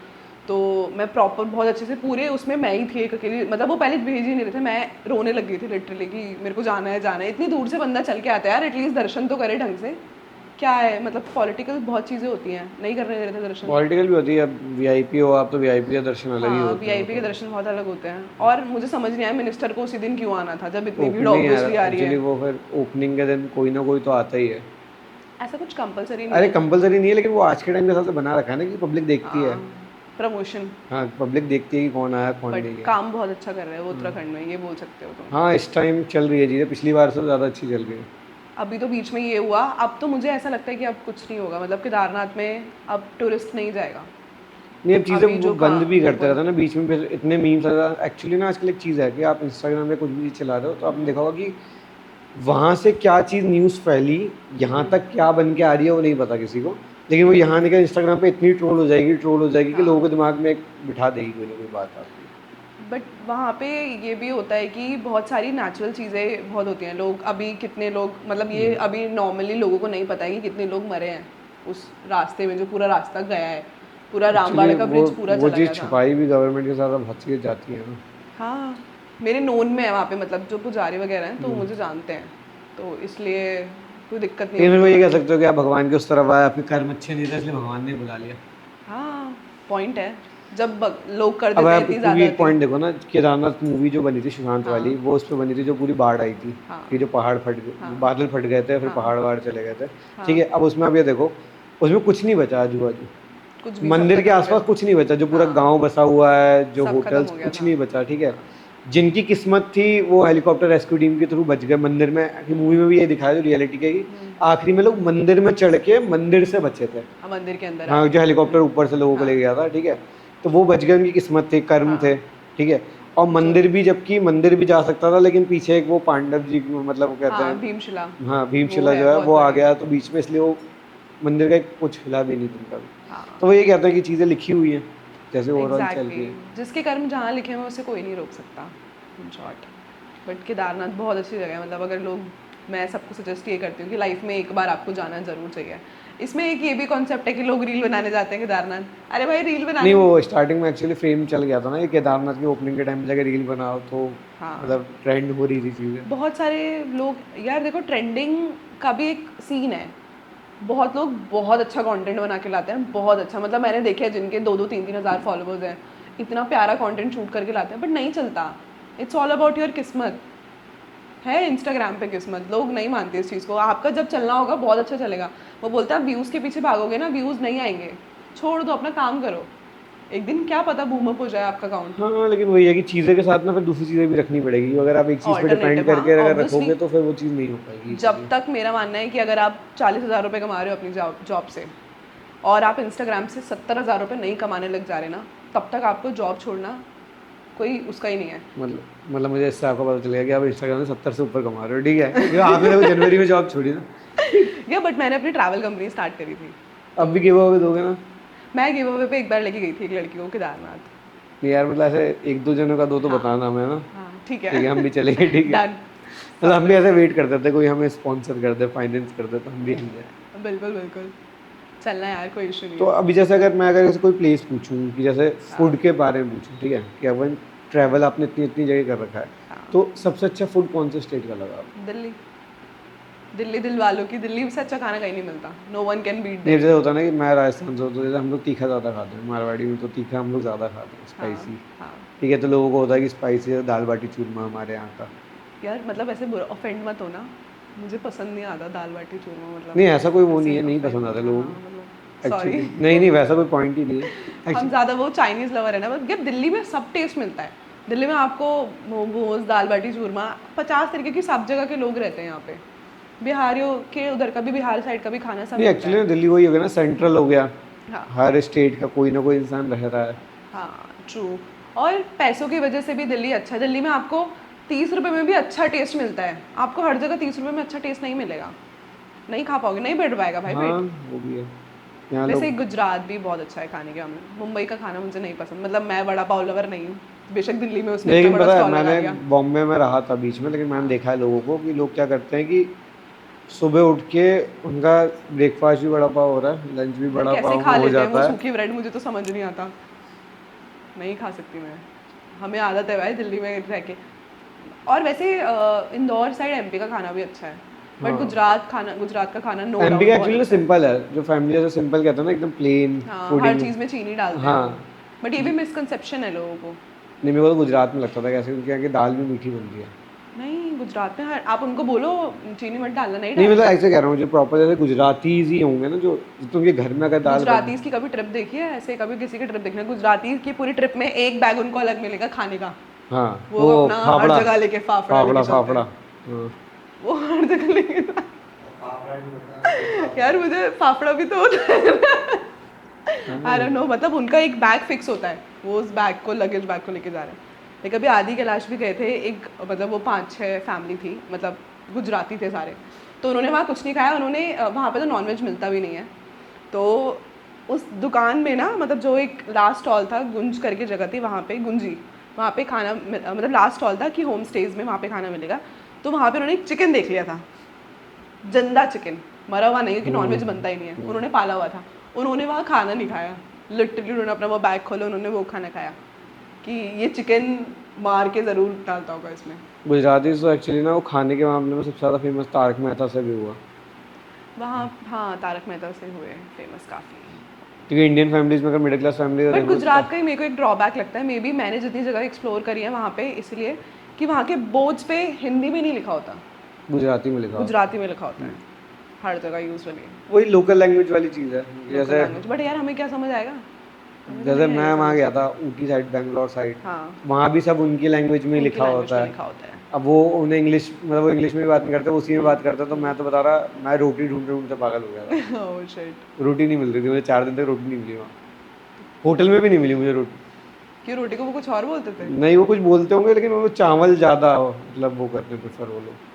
तो मैं प्रॉपर बहुत अच्छे से पूरे उसमें मैं ही थी एक अकेली, मतलब वो पहले भेज ही नहीं रहे थे, मैं रोने लग गई थी लिटरली कि मेरे को जाना है, इतनी दूर से बंदा चल के आता है यार, एटलीस्ट दर्शन तो करे ढंग से, क्या है मतलब पॉलिटिकल बहुत चीज़ें होती हैं, नहीं करने दे रहे थे दर्शन। पॉलिटिकल भी होती है, अब वीआईपी हो आप तो वीआईपी के दर्शन अलग ही हाँ, होते हैं। वीआईपी के दर्शन बहुत अलग होते हैं, और मुझे समझ नहीं आया मिनिस्टर को उसी दिन क्यों आना था जब इतनी भीड़ ओपनिंग है ऑब्वियसली आ रही एक्चुअली, है। वो फिर ओपनिंग के दिन कोई ना कोई तो आता ही है। ऐसा कुछ कंपलसरी नहीं अरे है। कंपलसरी नहीं है, लेकिन वो आज के टाइम के हिसाब से बना रखा है ना कि पब्लिक देखती है। हाँ, प्रमोशन। हाँ पब्लिक देखती है कि कौन आया कौन नहीं बट है। काम बहुत अच्छा कर रहे हैं वो उत्तराखंड में, ये बोल सकते हो तुम। हाँ इस टाइम चल रही है चीज़ें, पिछली बार से ज़्यादा अच्छी चल रही है। अभी तो बीच में ये हुआ, अब तो मुझे ऐसा लगता है कि अब कुछ नहीं होगा, मतलब केदारनाथ में अब टूरिस्ट नहीं जाएगा। नहीं अब चीज़ें अभी वो जो बंद भी करते बिल्कुल। रहता है ना बीच में, फिर इतने मीम्स एक्चुअली ना आजकल एक चीज़ है कि आप इंस्टाग्राम पे कुछ भी चीज़ चला रहे हो तो आपने देखा होगा कि वहाँ से क्या चीज़ न्यूज़ फैली, यहाँ तक क्या बन के आ रही है वो नहीं पता किसी को, लेकिन वो यहाँ निकल इंस्टाग्राम पे इतनी ट्रोल हो जाएगी कि हाँ। लोगों के दिमाग में एक बिठा देगी कोई ना कोई बात आपकी। बट वहाँ पे ये भी होता है कि बहुत सारी नेचुरल चीज़ें बहुत होती हैं। लोग अभी कितने लोग, मतलब ये अभी नॉर्मली लोगों को नहीं पता है कि कितने लोग मरे हैं उस रास्ते में, जो पूरा रास्ता गया है, पूरा रामबाड़ एक्चुअली का ब्रिज पूरा वो चला चीज़ गया था। छुपाई भी गवर्नमेंट के साथ अब बहुत चीज़ें जाती है ना। हाँ, मेरे नोन में है वहाँ पे, मतलब जो पुजारी वगैरह हैं तो मुझे जानते हैं, तो इसलिए कोई दिक्कत नहीं लेकिन फिर वो होती ये कह थोड़ा। सकते हो कि आप भगवान के उस तरफ आए, आपके कर्म अच्छे नहीं थे इसलिए भगवान ने बुला लिया। हाँ, पॉइंट है। जब लोग कर अब देते हैं आप इतनी क्योंकि एक ज़्यादा। पॉइंट देखो ना, केदारनाथ मूवी जो बनी थी सुशांत हाँ वाली, वो उस पे बनी थी जो पूरी बाढ़ आई थी, हाँ कि जो पहाड़ फट गए, हाँ बादल फट गए थे, फिर हाँ पहाड़ वहाड़ चले गए थे। हाँ। ठीक है, अब उसमें आप ये देखो, उसमें कुछ नहीं बचा आजू बाजू, कुछ भी, सब मंदिर के खत्म हो आसपास गया। कुछ नहीं बचा, जो पूरा हाँ, गांव बसा हुआ है, जो सब खत्म होटल्स, हो गया कुछ था। नहीं बचा। ठीक है, जिनकी किस्मत थी वो हेलीकॉप्टर रेस्क्यू टीम के थ्रू बच गए। मंदिर में कि मूवी में भी ये दिखाया जो रियलिटी के कि आखिरी में लोग मंदिर में चढ़ के मंदिर से बचे थे। हाँ, मंदिर के अंदर हाँ आके। जो हेलीकॉप्टर ऊपर से लोगों को ले गया था। ठीक है, तो वो बच गए, उनकी किस्मत थी, कर्म थे। ठीक है, और मंदिर भी, जबकि मंदिर भी जा सकता था, लेकिन पीछे एक वो पांडव जी मतलब वो कहते हाँ, हैं, भीमशिला। हाँ वो भीमशिला है जो है बहुत वो आ बड़ी। गया तो बीच में, इसलिए वो मंदिर का कुछ हिला भी नहीं तुमका भी। हाँ, तो वो ये कहते हैं कि चीज़ें लिखी हुई हैं जैसे ओवरऑल चल एग्जैक्टली रही है। जिसके कर्म जहाँ लिखे हुए उसे कोई नहीं रोक सकता, इन शॉर्ट। बट केदारनाथ बहुत अच्छी जगह है, मतलब अगर लोग, मैं सबको सजेस्ट ये करती हूँ कि लाइफ में एक बार आपको जाना ज़रूर चाहिए। इसमें एक ये भी कॉन्सेप्ट है कि लोग रील बनाने जाते हैं केदारनाथ। अरे भाई, रील नहीं बनाने। वो स्टार्टिंग में एक्चुअली फ्रेम चल गया था ना, ये केदारनाथ की ओपनिंग के टाइम पे जाके रील बनाओ तो हाँ, मतलब ट्रेंड हो रही थी चीज़ें। बहुत सारे लोग, यार देखो, ट्रेंडिंग का भी एक सीन है। बहुत लोग बहुत अच्छा कंटेंट बना के लाते हैं, बहुत अच्छा, मतलब मैंने देखे हैं जिनके 2-2 3-3 हज़ार फॉलोवर्स हैं, इतना प्यारा कंटेंट शूट करके लाते हैं, बट नहीं चलता। इट्स ऑल अबाउट योर किस्मत है। इंस्टाग्राम पे किस्मत, लोग नहीं मानते इस चीज़ को। आपका जब चलना होगा बहुत अच्छा चलेगा। वो बोलता है व्यूज़ के पीछे भागोगे ना, व्यूज़ नहीं आएंगे, छोड़ दो, अपना काम करो। एक दिन क्या पता बूम अप हो जाए आपका अकाउंट। हाँ लेकिन वही है कि चीज़ें के साथ ना फिर दूसरी चीज़ें भी रखनी पड़ेगी, अगर आप एक चीज़ पे डिपेंड ऑल्टरनेटिव, करके हाँ, अगर ऑब्वियसली। रखोगे तो फिर वो चीज़ नहीं हो पाएगी जब इजीली। तक, मेरा मानना है कि अगर आप 40,000 रुपये कमा रहे हो अपनी जॉब से, और आप इंस्टाग्राम से 70,000 रुपये नहीं कमाने लग जा रहे ना, तब तक आपको जॉब छोड़ना कोई उसका ही नहीं है। मतलब मुझे इससे आपको पता चल गया कि आप इंस्टाग्राम में 70 से ऊपर कमा रहे हो। ठीक है, क्योंकि आपने तो जनवरी में जॉब छोड़ी ना। या बट मैंने अपनी ट्रैवल कंपनी स्टार्ट करी थी। अब भी गिव अवे दोगे ना? मैं गिव अवे पे एक बार लेके गई थी एक लड़की को केदारनाथ। नहीं यार, मतलब ऐसे एक दो जनों का दो तो हाँ। बताना हमें ना। हाँ, ठीक ठीक है, है। हम भी चलेंगे। ठीक है, डन। मतलब हम भी ऐसे वेट करते थे कोई हमें स्पॉन्सर कर दे, फाइनेंस कर दे तो हम भी आएंगे। बिल्कुल बिल्कुल, चलना यार, कोई इशू नहीं तो है। अभी जैसे अगर मैं अगर जैसे कोई प्लेस पूछूं कि जैसे फूड के बारे में पूछूं, ठीक है, कि अपन ट्रैवल आपने इतनी इतनी जगह कर रखा है, हाँ। तो सबसे अच्छा फूड कौन से स्टेट का लगा आपको? दिल्ली। दिल्ली दिल वालों की, दिल्ली से अच्छा खाना कहीं नहीं मिलता। नो वन कैन बीट नहीं दैट। जैसे होता है ना कि मैं राजस्थान से हूँ, तो जैसे हम लोग तीखा ज़्यादा खाते हैं, मारवाड़ी में तो तीखा हम लोग ज़्यादा खाते हैं, स्पाइसी। हाँ, ठीक है, तो लोगों को होता है कि स्पाइसी दाल बाटी चूरमा हमारे यहाँ का। यार मतलब ऐसे ऑफेंड मत हो ना, मुझे पसंद नहीं आता दाल बाटी चूरमा, मतलब नहीं ऐसा कोई वो ऐसे नहीं है, नहीं offend पसंद आता होना, लोगों हाँ, को मतलब सॉरी। एक्चुअली। नहीं नहीं, वैसा कोई पॉइंट ही नहीं है हम एक्चुअली। ज़्यादा वो चाइनीज़ लवर है ना, बस यार दिल्ली में सब टेस्ट मिलता है। दिल्ली में आपको मोमोज, दाल बाटी चूरमा, 50 तरीके की सब जगह के लोग रहते हैं यहाँ पे। बिहारियों के उधर का भी, बिहार साइड का भी खाना सब नहीं मिलता एक्चुअली है। दिल्ली वही हो गया ना, सेंट्रल हो गया, हाँ हर स्टेट का कोई ना कोई इंसान रह रहा है। हाँ, ट्रू। और पैसों की वजह से भी दिल्ली अच्छा है। दिल्ली में आपको 30 रुपये में भी अच्छा टेस्ट मिलता है। आपको हर जगह 30 रुपये में अच्छा टेस्ट नहीं मिलेगा, नहीं खा पाओगे, नहीं बैठ पाएगा भाई हाँ पेट। वो भी है यहाँ लोग। वैसे गुजरात भी बहुत अच्छा है खाने के मामले में। मुंबई का खाना मुझे नहीं पसंद, मतलब मैं वड़ा पाव लवर नहीं हूँ, बेशक दिल्ली में उसने इतना लेकिन बड़ा पता है, स्टॉल लगा मैंने दिया। बॉम्बे में रहा था बीच में, लेकिन मैंने देखा है लोगों को कि लोग क्या करते हैं कि सुबह उठ के उनका ब्रेकफास्ट भी बड़ा पाव हो रहा है, लंच भी बड़ा कैसे पाव खा हो लेते हैं वो जाता है। सूखी ब्रेड, मुझे तो समझ नहीं आता, नहीं खा सकती मैं। हमें आदत है भाई दिल्ली में रह के। और वैसे इंदौर साइड एमपी का खाना भी अच्छा है, बट हाँ। गुजरात का खाना नो एमपी डाउट का बहुत एक्चुअली अच्छा है। सिंपल है, जो फैमिली जैसे सिंपल कहते हैं ना, एकदम प्लेन हाँ, हर फूडिंग। चीज़ में चीनी डालते हैं। हाँ। बट ये भी मिसकंसेप्शन है लोगों को। नहीं मेरे को तो गुजरात में लगता था कैसे, क्योंकि यहाँ की दाल भी मीठी बनती है। नहीं, गुजरात में आप उनको बोलो चीनी मत डालना, नहीं नहीं डालना। मतलब ऐसे कह रहा हूँ जो प्रॉपर जैसे गुजरातीज ही होंगे ना, जो तो उनके घर में अगर दाल बन गुजरातीज की कभी ट्रिप देखी है? ऐसे कभी किसी की ट्रिप देखना, गुजराती की पूरी ट्रिप में एक बैग उनको अलग मिलेगा खाने का। हाँ वो अपना हर फाफड़ा जगह लेके फाफड़ा लेके फाफड़ा चलते फाफड़ा हैं, हाँ वो हर जगह लेके यार मुझे फाफड़ा भी तो होता है। आई डोंट नो, मतलब उनका एक बैग फिक्स होता है, वो उस बैग को, लगेज बैग को लेके जा रहे हैं। लेकिन अभी आदि कैलाश भी गए थे, एक मतलब वो 5-6 फैमिली थी, मतलब गुजराती थे सारे, तो उन्होंने वहाँ कुछ नहीं खाया। उन्होंने वहाँ पे तो नॉनवेज मिलता भी नहीं है, तो उस दुकान में ना, मतलब जो एक लास्ट स्टॉल था, गुंज करके जगह थी वहाँ पे, गुंजी, वहाँ पे खाना मतलब लास्ट स्टॉल था कि होम स्टेज में वहाँ पे खाना मिलेगा। तो वहाँ पे उन्होंने एक चिकन देख लिया था, जिंदा चिकन, मरा हुआ नहीं, क्योंकि नॉनवेज बनता ही नहीं है, उन्होंने पाला हुआ था। उन्होंने वहाँ खाना नहीं खाया, लिटरली उन्होंने अपना वो बैग खोला, उन्होंने वो खाना खाया कि ये चिकन मार के ज़रूर डालता होगा इसमें। गुजराती तो एक्चुअली ना वो खाने के मामले में सबसे ज़्यादा फेमस तारक मेहता से भी हुआ, वहाँ हाँ, तारक मेहता से हुए फेमस काफ़ी। क्योंकि इंडियन फैमिलीज में अगर मिडिल क्लास फैमिली का बट देखो गुजरात का ही मेरे को एक ड्रॉबैक लगता है, मे बी मैंने जितनी जगह एक्सप्लोर करी है वहाँ पे, इसलिए कि वहाँ के बोर्ड्स पे हिंदी में नहीं लिखा होता, गुजराती में लिखा होता गुजराती में लिखा होता है हर जगह यूजुअली, है। वही लोकल लैंग्वेज वाली चीज़ है। लोकल जैसे लैंग्वेज। बट यार हमें क्या समझ आएगा, हमें तो जैसे नहीं मैं आएगा वहाँ समझ। गया था ऊटी साइड, बैंगलोर साइड, हाँ, वहाँ भी सब उनकी लैंग्वेज में ही उनकी लिखा लैंग्वेज होता में है। लिखा होता है। अब वो उन्हें इंग्लिश, मतलब वो इंग्लिश में भी बात नहीं करते, वो उसी में बात करते, तो मैं तो बता रहा, मैं रोटी ढूंढते ढूंढते पागल हो गया था। Oh shit. रोटी नहीं मिल रही थी मुझे, 4 दिन तक रोटी नहीं मिली वहाँ, होटल में भी नहीं मिली मुझे रोटी। क्यों, रोटी को वो कुछ और बोलते थे? नहीं वो कुछ बोलते होंगे, लेकिन वो चावल ज़्यादा मतलब वो करते हैं प्रेफर, वो लोग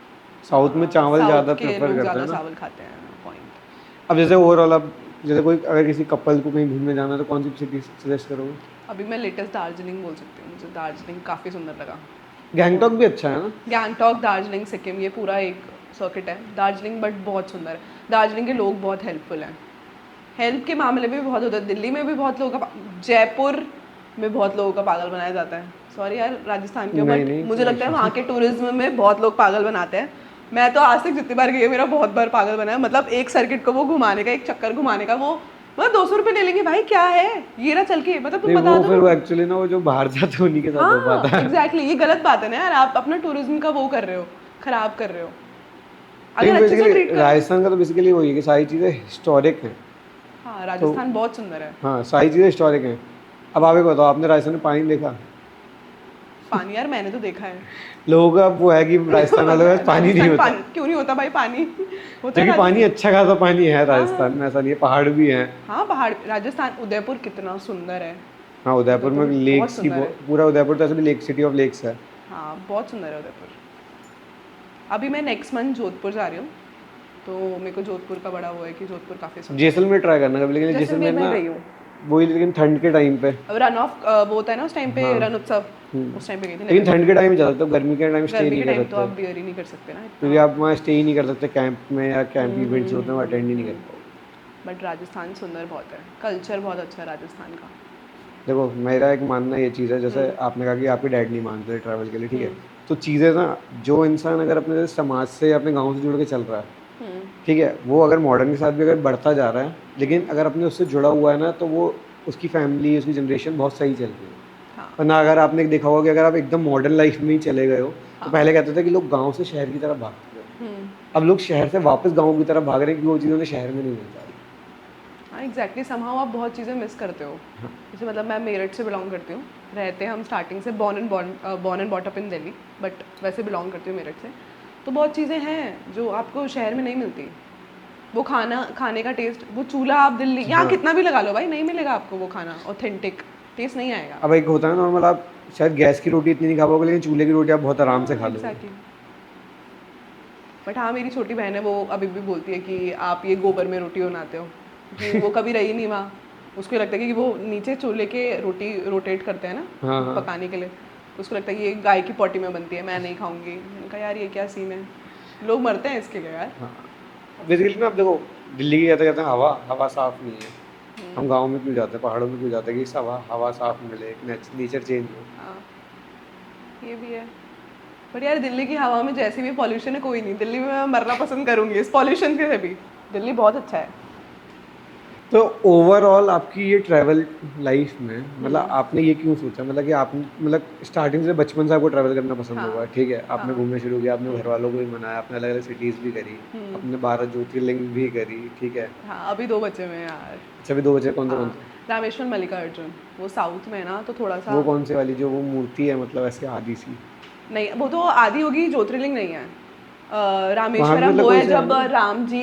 साउथ में चावल साउथ ज़्यादा के प्रेफर लोग करते ज़्यादा हैं ना। चावल खाते हैं, पॉइंट। अब जैसे ओवरऑल, अब जैसे कोई अगर किसी कपल को कहीं घूमने जाना है तो कौन सी सिटी सजेस्ट करोगे? अभी मैं लेटेस्ट दार्जिलिंग बोल सकती हूँ, मुझे दार्जिलिंग काफ़ी सुंदर लगा। गैंगटॉक भी अच्छा है ना? गैंगटॉक, दार्जिलिंग, सिक्किम, ये पूरा एक सर्किट है दार्जिलिंग, बट बहुत सुंदर है। दार्जिलिंग के लोग बहुत हेल्पफुल हैं, हेल्प के मामले में भी बहुत होता है। दिल्ली में भी बहुत लोगों का, जयपुर में बहुत लोगों का पागल बनाया जाता है। सॉरी यार राजस्थान के, नहीं बट नहीं मुझे कोई लगता है issue वहाँ के टूरिज्म में बहुत लोग पागल बनाते हैं। मैं तो आज तक जितनी बार गई हूँ, मेरा बहुत बार पागल बनाया, मतलब एक सर्किट को वो घुमाने का, एक चक्कर घुमाने का, वो मतलब 200 रुपये ले लेंगे भाई, क्या है ये ना, चल के मतलब तुम नहीं, बता वो फिर दो। वो एक्चुअली ना वो जो बाहर जाते हैं उन्हीं के साथ हो हाँ पाता है। एग्जैक्टली, ये गलत बात है ना यार, आप अपना टूरिज्म का वो कर रहे हो, खराब कर रहे हो। लेकिन अगर अच्छे से ट्रीट बेसिकली करो। राजस्थान का तो बेसिकली वही है कि सारी चीज़ें हिस्टोरिक हैं। हाँ, तो राजस्थान बहुत सुंदर है। हाँ, सारी चीज़ें हिस्टोरिक हैं। अब आप एक बताओ, आपने राजस्थान में पानी देखा? पानी यार मैंने तो देखा है। लोगों का वो है कि राजस्थान वालों के पास पानी नहीं राजस्थान होता, पानी क्यों नहीं होता भाई, पानी होता है क्योंकि पानी राजस्थान। अच्छा खासा पानी है हाँ राजस्थान में, ऐसा नहीं है, पहाड़ भी हैं। हाँ, पहाड़, राजस्थान, उदयपुर कितना सुंदर है। हाँ उदयपुर में उदयपुर बहुत लेक्स की सुंदर है। पूरा उदयपुर तो ऐसे भी लेक, सिटी ऑफ लेक्स है। हाँ बहुत सुंदर है उदयपुर। अभी मैं नेक्स्ट मंथ जोधपुर जा रही हूँ, तो मेरे को जोधपुर का बड़ा वो है कि जोधपुर काफ़ी सुंदर जैसलमेर ट्राई करना कभी, लेकिन है। जैसलमेर मैं ना गई हूँ। वही, लेकिन ठंड के टाइम पे। अब रन ऑफ वो होता है ना उस टाइम पे, हाँ रण उत्सव, उस टाइम पे गई थी। लेकिन ठंड के टाइम में जा सकते हो, गर्मी के टाइम स्टे गर्मी नहीं के कर टाइम तो आप सकते, बियर ही नहीं कर सकते ना क्योंकि इतना। आप वहाँ स्टे ही नहीं कर सकते कैंप में, या कैंप इवेंट्स होते हैं, अटेंड ही नहीं कर पाओगे। बट राजस्थान सुंदर बहुत है, कल्चर बहुत अच्छा है राजस्थान का। देखो मेरा एक मानना ये चीज़ है, जैसे आपने कहा कि आपके डैड नहीं मानते ट्रैवल के लिए, ठीक है, तो चीज़ें ना, जो इंसान अगर अपने समाज से, अपने गाँव से जुड़ के चल रहा है, ठीक है, वो अगर मॉडर्न के साथ भी अगर बढ़ता जा रहा है, लेकिन अगर अपने उससे जुड़ा हुआ है ना, तो वो उसकी फैमिली, उसकी जनरेशन बहुत सही चल रही है। हाँ वरना अगर आपने देखा होगा कि अगर आप एकदम मॉडर्न लाइफ में ही चले गए हो, तो पहले कहते थे कि लोग गांव से शहर की तरफ भागते थे, अब लोग शहर से वापस गांव की तरफ भाग रहे हैं, क्योंकि वो चीज़ उन्हें शहर में नहीं मिलता। हाँ एग्जैक्टली, समहाउ आप बहुत चीज़ें मिस करते हो। जैसे मतलब मैं मेरठ से बिलोंग करती हूँ, रहते हम स्टार्टिंग से born and bought up in Delhi, but वैसे बिलोंग करती हूँ मेरठ से। तो बहुत चीज़ें हैं जो आपको शहर में नहीं मिलती। वो खाने का टेस्ट, वो चूल्हा आप दिल्ली यहाँ कितना भी लगा लो भाई, नहीं मिलेगा आपको वो खाना, ऑथेंटिक टेस्ट नहीं आएगा। अब एक होता है नॉर्मल, आप शायद गैस की रोटी इतनी नहीं खा पाओगे, लेकिन चूल्हे की रोटी आप बहुत आराम से खा लोगे। एग्जैक्टली। बट हाँ, मेरी छोटी बहन है, वो अभी भी बोलती है कि आप ये गोबर में रोटी बनाते हो, कि वो कभी रही नहीं वहाँ। उसको लगता है कि वो नीचे चूल्हे के रोटी रोटेट करते हैं ना हाँ। पकाने के लिए, तो उसको लगता है कि ये गाय की पोटी में बनती है, मैं नहीं खाऊंगी। मैंने कहा यार ये क्या सीन है, लोग मरते हैं इसके लिए यार। बेसिकली ना, आप देखो दिल्ली की कहते हैं हवा साफ नहीं है, हम गांव में क्यों जाते हैं, पहाड़ों में क्यों जाते हैं, कि हवा साफ मिले, नेचर चेंज हो। हाँ ये भी है। बट यार दिल्ली की हवा में जैसे भी पॉल्यूशन है, कोई नहीं, दिल्ली में मैं मरना पसंद करूंगी इस पॉल्यूशन के से भी। दिल्ली बहुत अच्छा है। तो ओवरऑल आपकी ये ट्रैवल लाइफ में मतलब आपने ये क्यों सोचा मतलब कि आप मतलब स्टार्टिंग से बचपन से आपको ट्रैवल करना पसंद हाँ होगा, ठीक है, आपने हाँ घूमना शुरू किया, आपने घर वालों को भी मनाया, आपने अलग अलग सिटीज़ भी करी, अपने 12 ज्योतिर्लिंग भी करी, ठीक है। हाँ, अभी 2 बचे में यार। अच्छा, भी 2 बचे, कौन हाँ, से? रामेश्वर मल्लिकार्जुन, वो साउथ में है ना, तो थोड़ा सा वो कौन से वाली जो वो मूर्ति है मतलब ऐसे आधी सी? नहीं, वो तो आदि योगी ज्योतिर्लिंग नहीं है। वहाँ भी रामेश्वरम मतलब वो कोई है से है जब ना? राम जी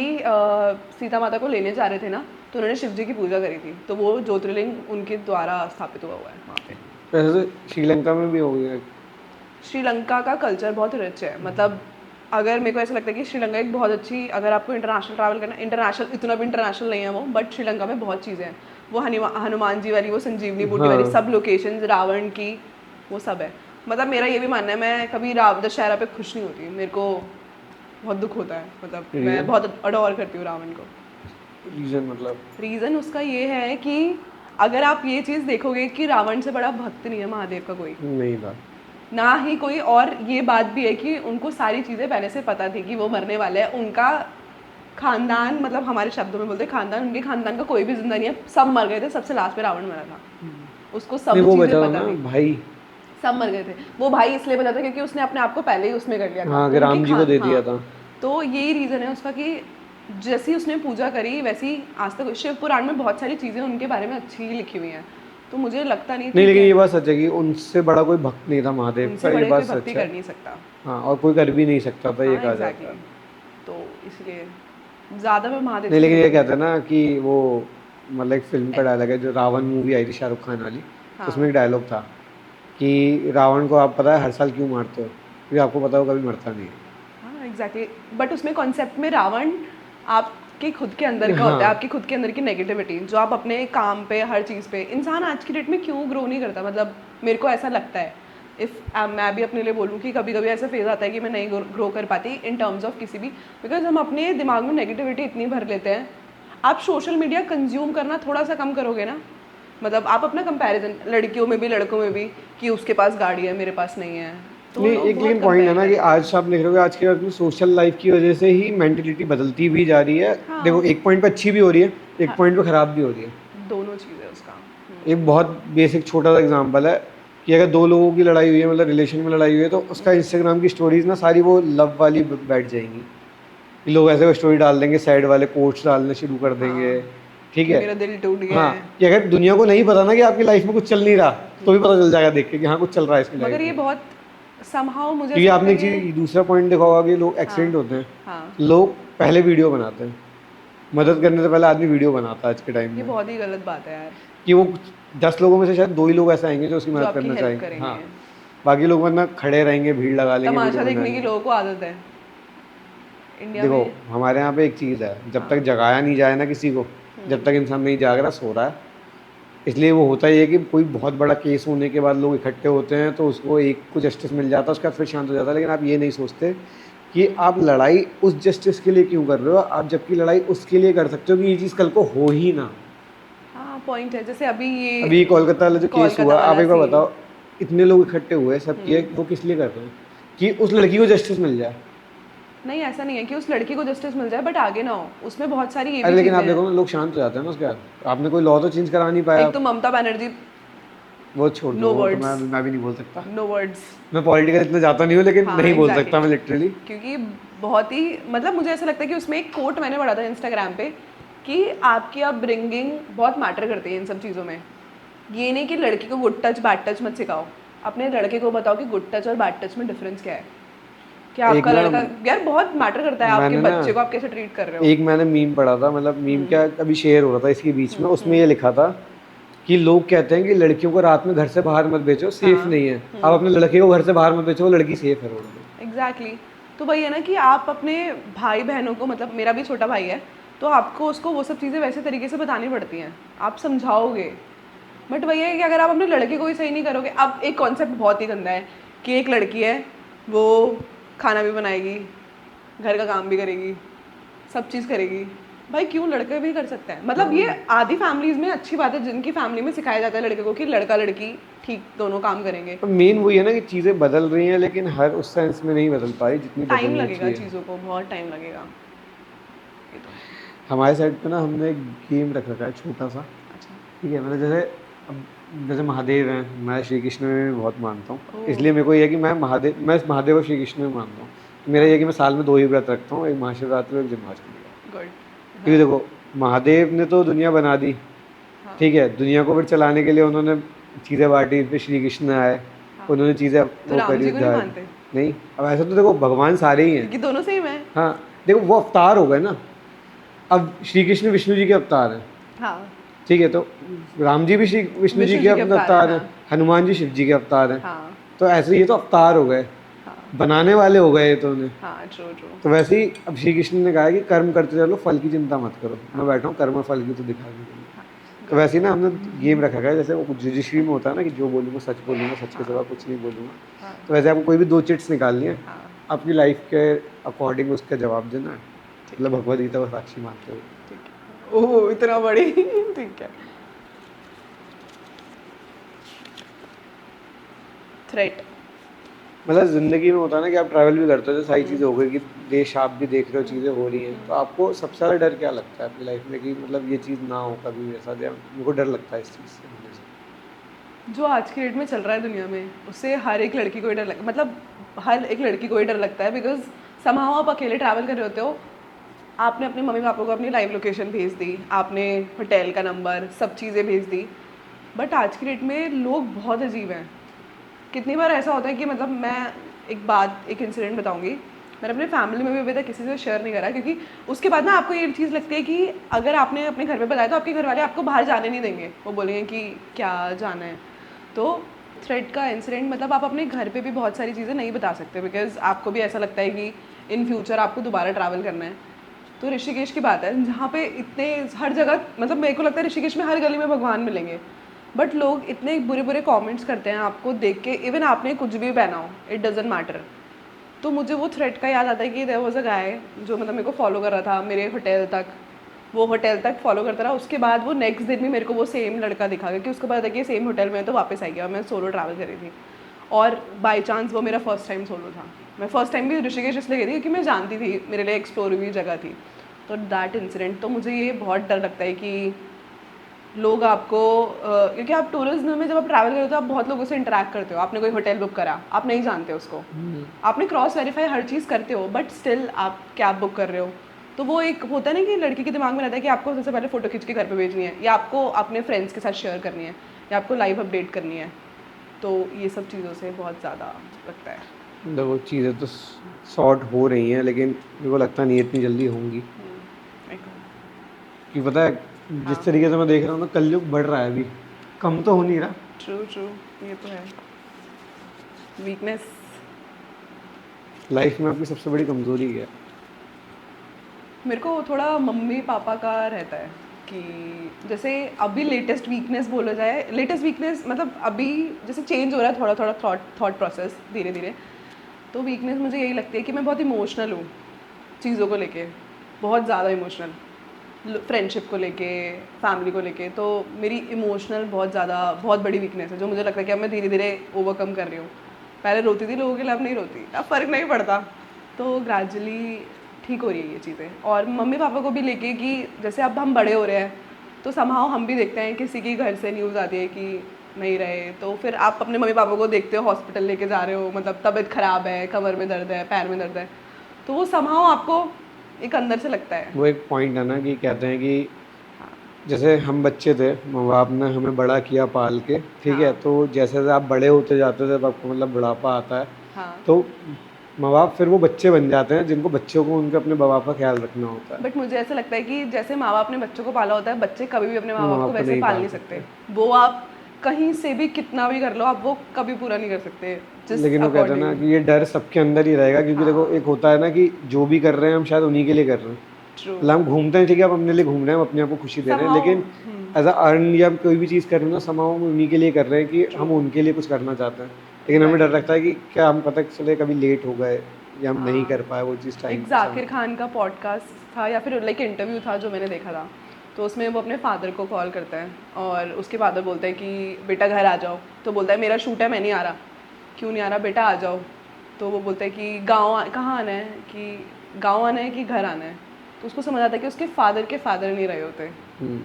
सीता माता को लेने जा रहे थे ना, तो उन्होंने शिव जी की पूजा करी थी, तो वो ज्योतिर्लिंग उनके द्वारा स्थापित हुआ है वहाँ पे। वैसे तो श्रीलंका में भी हो गया। श्रीलंका का कल्चर बहुत रिच है, मतलब अगर मेरे को ऐसा लगता है कि श्रीलंका एक बहुत अच्छी, अगर आपको इंटरनेशनल ट्रैवल करना, इंटरनेशनल इतना भी इंटरनेशनल नहीं है वो, बट श्रीलंका में बहुत चीज़ें हैं। वो हनुमान जी वाली, वो संजीवनी बूटी वाली हाँ, सब लोकेशंस, रावण की, वो सब है। मतलब मेरा ये भी मानना है, मैं कभी राव दशहरा पे खुश नहीं होती, मेरे को बहुत दुख होता है, मतलब मैं रीजन बहुत अडोर करती हूँ रावण को। रीजन मतलब रीज़न उसका ये है कि अगर आप ये चीज़ देखोगे कि रावण से बड़ा भक्त नहीं है महादेव का कोई, नहीं था। ना ही कोई, और ये बात भी है कि उनको सारी चीज़ें पहले से पता थी कि वो मरने वाले हैं। उनका खानदान, मतलब हमारे शब्दों में बोलते हैं खानदान, उनके खानदान का कोई भी जिंदा नहीं है, सब मर गए थे, सबसे लास्ट में रावण मरा था। उसको नहीं, सब वो चीज़ें बचा था पता ना थी, भाई। सब मर गए थे। वो भाई इसलिए बचा था क्योंकि उसने अपने आप को पहले ही उसमें कर लिया था, हाँ, तो कि उनकी राम जी को खान, दे हाँ, दिया था। तो यही रीज़न है उसका कि जैसी उसने पूजा करी वैसी आज तक शिव पुराण में बहुत सारी चीज़ें उनके बारे में अच्छी लिखी हुई हैं, तो मुझे लगता नहीं, नहीं, ठीक लेकिन है, ये बात सच है कि उनसे बड़ा कोई भक्त नहीं था महादेव उनसे का, ये बड़े बात कोई भक्ति सच है। कर नहीं सकता। हाँ, और कोई कर भी नहीं सकता था, ये हाँ कहा एग्जैक्टली जाता है। exactly. तो इसलिए ज़्यादा मैं महादेव नहीं, से लेकिन नहीं ये जुड़ी। कहते हैं ना कि वो मतलब एक फिल्म का डायलॉग है, जो रावण मूवी आई थी शाहरुख खान वाली, उसमें हाँ एक डायलॉग था कि रावण को आप पता है हर साल क्यों मारते हो, क्योंकि आपको पता हो कभी मरता नहीं हाँ एग्जैक्टली, बट उसमें कॉन्सेप्ट में रावण आपके खुद के अंदर है। का होता है, हाँ, आपकी खुद के अंदर की नेगेटिविटी जो आप अपने काम पे, हर चीज़ पे, इंसान आज की डेट में क्यों ग्रो नहीं करता, मतलब मेरे को ऐसा लगता है। मैं भी अपने लिए बोलूँ कि कभी कभी ऐसा फेज आता है कि मैं नहीं ग्रो कर पाती इन टर्म्स ऑफ किसी भी, बिकॉज हम अपने दिमाग में नेगेटिविटी इतनी भर लेते हैं। आप सोशल मीडिया कंज्यूम करना थोड़ा सा कम करोगे ना, मतलब आप अपना कंपैरिजन, लड़कियों में भी लड़कों में भी, कि उसके पास गाड़ी है मेरे पास नहीं है, तो नहीं, लोग एक बहुत लेकिन पॉइंट है कंपेयर ना कि करेंगे। आज आप देख रहे हो आज के वक्त में सोशल लाइफ की वजह से ही मेंटेलिटी बदलती भी जा रही है। देखो, हाँ एक पॉइंट पे अच्छी भी हो रही है, एक हाँ, पॉइंट पे खराब भी हो रही है। दोनों चीज़ है उसका। एक बहुत बेसिक छोटा सा एग्जांपल है कि अगर दो लोगों की लड़ाई हुई है, मतलब रिलेशन में लड़ाई हुई है, तो उसका इंस्टाग्राम की स्टोरीज ना सारी वो लव वाली बैठ जाएंगी, कि लोग ऐसे वो स्टोरी डाल देंगे, सैड वाले कोट्स डालने शुरू कर देंगे, हाँ, ठीक कि है। मेरा दिल टूट गया हाँ, है। कि अगर दुनिया को नहीं पता ना कि आपकी लाइफ में कुछ चल नहीं रहा, तो भी पता चल जाएगा देख के कि हाँ कुछ चल रहा है इसकी मगर लाइफ ये में। बहुत समहाउ मुझे क्योंकि ऐसा लगता आपने है एक चीज कि दूसरा पॉइंट देखा होगा कि लोग हाँ एक्सीडेंट होते हैं, हाँ लोग पहले वीडियो बनाते हैं, हाँ, मदद करने से पहले आदमी वीडियो बनाता है आज के टाइम ये में, बहुत ही गलत बात है यार, कि वो 10 लोगों में से शायद 2 ही लोग ऐसे आएंगे जो उसकी जो मदद आपकी करना हेल्प चाहेंगे। हाँ, करेंगे। बाकी लोग वरना खड़े रहेंगे, भीड़ लगा लेंगे, वीडियो तमाशा बना देखने की लेंगे। लोगों को आदत है इंडिया देखो, में। हमारे यहाँ पे एक चीज़ है, जब तक हाँ जगाया नहीं जाए ना किसी को, जब तक इंसान नहीं जाग रहा, सो रहा है, इसलिए वो होता ही है कि कोई बहुत बड़ा केस होने के बाद लोग इकट्ठे होते हैं तो उसको एक को जस्टिस मिल जाता है, उसका फिर शांत हो जाता है। लेकिन आप ये नहीं सोचते कि आप लड़ाई उस जस्टिस के लिए क्यों कर रहे हो, आप जबकि लड़ाई उसके लिए कर सकते हो कि ये चीज़ कल को हो ही ना। हाँ, पॉइंट है, जैसे अभी ये अभी कोलकाता वाला जो केस कोलकाता हुआ, आप वाला एक बार सीन। बताओ, इतने लोग इकट्ठे हुए, सब किए, वो किस लिए कर रहे हैं? कि उस लड़की को जस्टिस मिल जाए। नहीं, ऐसा नहीं है कि उस लड़की को जस्टिस मिल जाए बट आगे ना हो, उसमें बहुत सारी ये अरे भी लेकिन चीज़ें आप हैं। देखो ना, लोग शांत हो जाते हैं ना उसके बाद, आपने कोई लॉ तो चेंज करा नहीं पाया। एक तो ममता बनर्जी, वो छोड़ दो, नो वो तो वर्ड्स, मैं भी नहीं बोल सकता। No words. मैं पॉलिटिकल इतना जाता नहीं हूँ, लेकिन हाँ नहीं बोल एग्जैक्टली सकता मैं लिटरली। क्योंकि बहुत ही, मतलब मुझे ऐसा लगता है कि उसमें एक कोट मैंने पढ़ा था इंस्टाग्राम पे कि आपकी अपब्रिंगिंग बहुत मैटर करती है इन सब चीज़ों में। ये नहीं कि लड़की को गुड टच बैड टच मत सिखाओ, अपने लड़के को बताओ कि गुड टच और बैड टच में डिफरेंस क्या है, कि एक आपका ना लड़का, यार बहुत मैटर करता है आपके मैंने ना बच्चे को आप कैसे ट्रीट कर रहे हो। एक मैंने मीम पढ़ा था, मतलब मीम क्या अभी शेयर हो रहा था इसके बीच में, उसमें ये लिखा था कि लोग कहते हैं कि लड़कियों को रात में घर से बाहर मत भेजो, सेफ हाँ नहीं है। आप अपने लड़के को घर से बाहर मत भेजो, वो लड़की सेफ है रोड पे। एग्जैक्टली तो वही है ना कि आप अपने भाई बहनों को, मतलब मेरा भी छोटा भाई है, तो आपको उसको वो सब चीज़ें वैसे तरीके से बतानी पड़ती हैं, आप समझाओगे। बट वही है कि अगर आप अपने लड़के को ही सही नहीं करोगे, अब एक कॉन्सेप्ट बहुत ही गंदा है कि एक लड़की है, वो खाना भी बनाएगी, घर का काम भी करेगी, सब चीज़ करेगी। भाई क्यों, लड़का भी कर सकता है, मतलब ये आधी फैमिलीज में अच्छी बात है जिनकी फैमिली में सिखाया जाता है लड़के को कि लड़का लड़की ठीक दोनों काम करेंगे। मेन वही है ना कि चीज़ें बदल रही हैं, लेकिन हर उस सेंस में नहीं बदल पाई जितनी टाइम बदलनी लगेगा, चाहिए। चीज़ों को बहुत टाइम लगेगा। हमारे साइड पे ना हमने एक गेम रख रखा है छोटा सा, अच्छा। ठीक है, मतलब जैसे अब जैसे महादेव हैं, मैं श्री कृष्ण में भी बहुत मानता हूँ, ओह! इसलिए मेरे को ये है कि मैं महादेव और श्री कृष्ण में मानता हूँ। तो मेरा ये हाँ, है कि मैं साल में 2 ही व्रत रखता हूँ, एक महाशिवरात्रि और एक जन्माष्टमी का। गुड। क्योंकि हाँ, देखो, महादेव ने तो दुनिया बना दी, हाँ, ठीक है, दुनिया को फिर चलाने के लिए उन्होंने चीज़ें बाँटी, फिर श्री कृष्ण आए, हाँ। उन्होंने चीज़ें तो वो राम करी जी को नहीं उद्धार। मानते? नहीं, अब ऐसा तो देखो भगवान सारे ही हैं। क्योंकि दोनों सेम है। हाँ, देखो वो अवतार हो गए ना, अब श्री कृष्ण विष्णु जी के अवतार हैं, हाँ, ठीक है, तो राम जी भी श्री विष्णु जी विष्णु के जी के अवतार है, अवतार हैं, हाँ, हनुमान जी शिव जी के अवतार हैं, हाँ, तो ऐसे ये तो अवतार हो गए, हाँ, बनाने वाले हो गए ये तो उन्हें। हाँ, ट्रू, ट्रू। तो वैसे ही अब श्री कृष्ण ने कहा है कि कर्म करते चलो, फल की चिंता मत करो, मैं हाँ, बैठा हूँ कर्म और फल की तो दिखाने के लिए। हाँ, तो गुड। वैसे ही ना हमने गेम रखा है, जैसे वो जुडिशरी में होता है ना कि जो बोलूँगा सच बोलूँगा, सच के हाँ, सिवा कुछ नहीं बोलूँगा। हाँ, तो वैसे आपको कोई भी 2 चिट्स निकालनी है, हाँ, अपनी लाइफ के अकॉर्डिंग उसका जवाब देना है, ठीक मतलब है, भगवद गीता को साक्षी मानते हुए। ठीक है। ओह! इतना बड़ी ठीक है। थ्रेट। मतलब ज़िंदगी में होता है ना कि आप ट्रैवल भी करते हो, तो सारी हुँ, चीज़ें हो गई कि देश आप भी देख रहे हो, हुँ, चीज़ें हो रही हैं, हुँ। तो आपको सबसे ज़्यादा डर क्या लगता है अपनी लाइफ में कि मतलब ये चीज़ ना हो कभी मेरे साथ, या मेरे को डर लगता है इस चीज़ से होने से? जो आज की डेट में चल रहा है दुनिया में, उससे हर एक लड़की को ही डर लग मतलब हर एक लड़की को ही डर लगता है बिकॉज़ समहाउ आप अकेले ट्रैवल कर रहे होते हो, आपने अपने मम्मी-पापा को अपनी लाइव लोकेशन भेज दी, आपने होटल का नंबर, सब चीज़ें भेज दी, बट आज की डेट में लोग बहुत अजीब हैं। कितनी बार ऐसा होता है कि मतलब मैं एक इंसिडेंट बताऊंगी। मैंने अपने फैमिली में भी अभी तक किसी से शेयर नहीं करा क्योंकि उसके बाद ना आपको ये चीज़ लगती है कि अगर आपने अपने घर पे बताया तो आपके घर वाले आपको बाहर जाने नहीं देंगे, वो बोलेंगे कि क्या जाना है। तो थ्रेड का इंसिडेंट मतलब आप अपने घर पे भी बहुत सारी चीज़ें नहीं बता सकते बिकॉज आपको भी ऐसा लगता है कि इन फ्यूचर आपको दोबारा ट्रैवल करना है। तो ऋषिकेश की बात है जहाँ पे इतने हर जगह मतलब मेरे को लगता है ऋषिकेश में हर गली में भगवान मिलेंगे, बट लोग इतने बुरे बुरे कमेंट्स करते हैं आपको देख के, इवन आपने कुछ भी पहना हो, इट डजेंट मैटर। तो मुझे वो थ्रेड का याद आता है कि देयर वाज अ गाय जो मतलब मेरे को फॉलो कर रहा था मेरे होटल तक, वो होटल तक फॉलो करता रहा, उसके बाद वो नेक्स्ट दिन भी मेरे को वो सेम लड़का दिखा क्योंकि उसको पता था कि सेम होटल में है, तो वापस आई गया और मैं सोलो ट्रैवल कर रही थी। और बाई चांस वो मेरा फर्स्ट टाइम सोलो था। मैं फर्स्ट टाइम भी ऋषिकेश इसलिए गई थी क्योंकि मैं जानती थी मेरे लिए एक्सप्लोर हुई जगह थी। तो दैट इंसिडेंट तो मुझे ये बहुत डर लगता है कि लोग आपको क्योंकि आप टूरिज्म में जब आप ट्रैवल करते हो तो आप बहुत लोगों से इंटरेक्ट करते हो, आपने कोई होटल बुक करा, आप नहीं जानते उसको, आपने क्रॉस वेरीफाई हर चीज़ करते हो, बट स्टिल आप कैब बुक कर रहे हो। तो वो एक होता है ना कि लड़की के दिमाग में रहता है कि आपको सबसे पहले फ़ोटो खींच के घर पे भेजनी है या आपको अपने फ्रेंड्स के साथ शेयर करनी है या आपको लाइव अपडेट करनी है। तो ये सब चीज़ों से बहुत ज़्यादा लगता है। देखो चीज़ें तो सॉर्ट हो रही हैं, लेकिन मेरे को लगता नहीं है इतनी जल्दी होंगी, एक कि पता है जिस हाँ, तरीके से मैं देख रहा हूँ ना, कलयुग बढ़ रहा है अभी, कम तो हो नहीं रहा। ट्रू ट्रू, ये तो है। वीकनेस। लाइफ में आपकी सबसे बड़ी कमज़ोरी क्या है? मेरे को थोड़ा मम्मी पापा का रहता है कि जैसे अभी लेटेस्ट वीकनेस बोला जाए, लेटेस्ट वीकनेस मतलब अभी जैसे चेंज हो रहा है थोड़ा थोड़ा थॉट प्रोसेस धीरे धीरे। तो वीकनेस मुझे यही लगती है कि मैं बहुत इमोशनल हूँ चीज़ों को लेके, बहुत ज़्यादा इमोशनल, फ्रेंडशिप को लेके, फैमिली को लेके। तो मेरी इमोशनल बहुत बड़ी वीकनेस है जो मुझे लगता है कि अब मैं धीरे धीरे ओवरकम कर रही हूँ। पहले रोती थी लोगों के लिए, अब नहीं रोती, अब फ़र्क नहीं पड़ता। तो ग्रेजुअली ठीक हो रही है ये चीज़ें। और मम्मी पापा को भी लेके कि जैसे अब हम बड़े हो रहे हैं तो समहाउ हम भी देखते हैं किसी की घर से न्यूज़ आती है कि नहीं रहे, तो फिर आप अपने मम्मी पापा को देखते हो हॉस्पिटल लेके जा रहे हो, मतलब तबीयत ख़राब है, कमर में दर्द है, पैर में दर्द है, तो वो समहाउ आपको एक अंदर से लगता है। वो एक पॉइंट है ना कि कहते हैं कि हाँ, जैसे हम बच्चे थे, माँ बाप ने हमें बड़ा किया पाल के, ठीक है, हाँ, तो जैसे जैसे आप बड़े होते जाते हो, जब आपको मतलब बुढ़ापा आता है, हाँ। तो माँ बाप फिर वो बच्चे बन जाते हैं जिनको बच्चों को उनके अपने माँ बाप का ख्याल रखना होता है। बट मुझे ऐसा लगता है कि जैसे माँ बाप ने बच्चों को पाला होता है, बच्चे कभी भी अपने वो माँ माँ बाप को बाप को वैसे नहीं पाल पाल नहीं सकते। सकते। वो आप कहीं से भी कितना भी कर लो, आप वो कभी पूरा नहीं कर सकते जिस लेकिन वो कहते हैं ना अकॉर्डिंग। कि ये डर सबके अंदर ही रहेगा, क्योंकि देखो हाँ, एक होता है ना कि जो भी कर रहे हैं हम शायद उन्हीं के लिए कर रहे हैं। ट्रू। मतलब हम घूमते हैं, ठीक है, आप अपने लिए घूम रहे हैं, हम अपने आप को खुशी दे रहे हैं, समहाउ लेकिन एज अ अर्न या कोई भी चीज़ कर रहे हैं ना, समाओ हम उन्हीं के लिए कर रहे हैं कि ट्रू, हम उनके लिए कुछ करना चाहते हैं। लेकिन हमें डर एग्जैक्टली। लगता है कि क्या हम पता चले कभी लेट हो गए या हम नहीं कर हाँ, पाए वो चीज़ टाइम एक पे जाकिर समय। खान का पॉडकास्ट था या फिर लाइक इंटरव्यू था जो मैंने देखा था। तो उसमें वो अपने फादर को कॉल करता है और उसके फादर बोलते हैं कि बेटा घर आ जाओ। तो बोलता है मेरा शूट है, मैं नहीं आ रहा। क्यों नहीं आ रहा बेटा, आ जाओ। तो वो बोलता है कि कहाँ आना है, कि गाँव आना है कि घर आना है। तो उसको समझ आता है कि उसके फादर नहीं रहे होते। हम्म,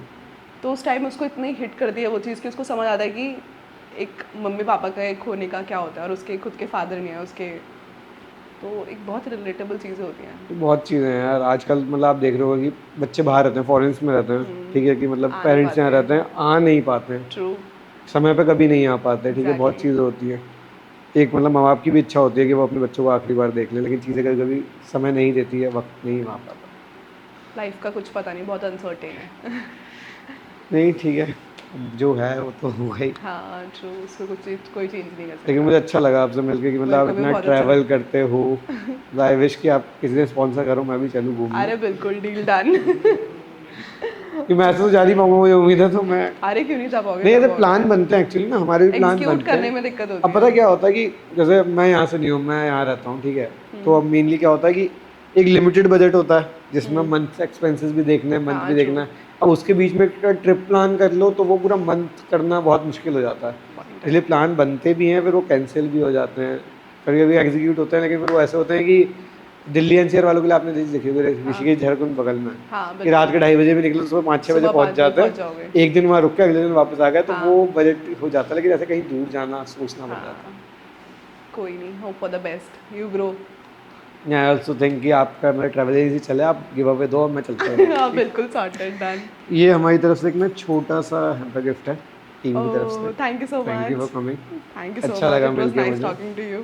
तो उस टाइम उसको इतनी हिट कर दी है वो चीज़ कि उसको समझ आता है कि एक मम्मी पापा का एक होने का क्या होता है और उसके खुद के फादर नहीं है उसके। तो एक बहुत रिलेटेबल चीज़ें होती हैं। तो बहुत चीज़ें हैं यार आजकल, मतलब आप देख रहे हो कि बच्चे बाहर रहते हैं, फॉरेन्स में रहते हैं, ठीक है, कि मतलब आ नहीं पेरेंट्स यहाँ पाते रहते हैं, आ नहीं पाते हैं, ट्रू। समय पे कभी नहीं आ पाते, ठीक है, बहुत एग्जैक्टली। चीज़ें होती हैं। एक मतलब माँ बाप की भी इच्छा होती है कि वो अपने बच्चों को आखिरी बार देख लें, लेकिन चीज़ें कभी कभी समय नहीं देती है, वक्त नहीं आ पाता। लाइफ का कुछ पता नहीं, बहुत अनसर्टेन है। नहीं ठीक है, अब जो है वो तो हुआ ही। हाँ ट्रू, उसको कुछ चीज कोई चेंज नहीं कर लेकिन सकता। मुझे अच्छा लगा आपसे मिलके कि मतलब मेरे आप को भी इतना बहुत अच्छा ट्रैवल लगा। करते हो। आई विश कि आप किसी ने स्पॉन्सर करो, मैं भी चलूँ घूमने, अरे बिल्कुल, डील डन। कि मैं ऐसे तो जा नहीं पाऊंगा, मुझे उम्मीद है, तो मैं अरे क्यों नहीं जा पाओगे, नहीं, जा ऐसे पाओगे। प्लान बनते हैं एक्चुअली ना, हमारे भी प्लान एग्जीक्यूट बनते करने हैं। में दिक्कत होती अब पता है। क्या होता है कि जैसे मैं यहाँ से नहीं हूँ, मैं यहाँ रहता हूँ, ठीक है, तो अब मेनली क्या होता है कि एक लिमिटेड बजट होता है जिसमें मंथ एक्सपेंसेस भी देखना है, मंथ हाँ भी ट्रू। देखना है। अब उसके बीच में ट्रिप प्लान कर लो तो वो पूरा मंथ करना बहुत मुश्किल हो जाता है, पॉइंट है। इसलिए प्लान बनते भी हैं, फिर वो कैंसिल भी हो जाते हैं, कभी कभी एग्जीक्यूट होते हैं, लेकिन फिर वो ऐसे होते हैं कि दिल्ली एनसीआर वालों के लिए आपने देखी होगी, हाँ ऋषिकेश झारखंड बगल में है, हाँ कि रात बिल्कुल। के 2:30 बजे भी निकले तो सुबह 5-6 बजे सुबह पहुंच 5 बजे जाते पहुंच हैं, जाओगे। एक दिन वहाँ रुक के अगले दिन वापस आ गए, तो हाँ वो बजट हो जाता है, लेकिन ऐसे कहीं दूर जाना सोचना पड़ जाता हाँ, कोई नहीं, hope for the best, you grow. है। आई ऑल्सो थिंक कि आपका मेरा ट्रैवल एजेंसी चले, आप गिव अवे दो, मैं चलता हूँ। हाँ बिल्कुल, सॉर्टेड, डन। ये हमारी तरफ से एक ना छोटा सा हैम्पर गिफ्ट है टीम की तरफ से। Oh thank you so thank you for much. Coming, thank you so अच्छा मच, लगा इट वाज मिलके नाइस मुझे। Talking to you.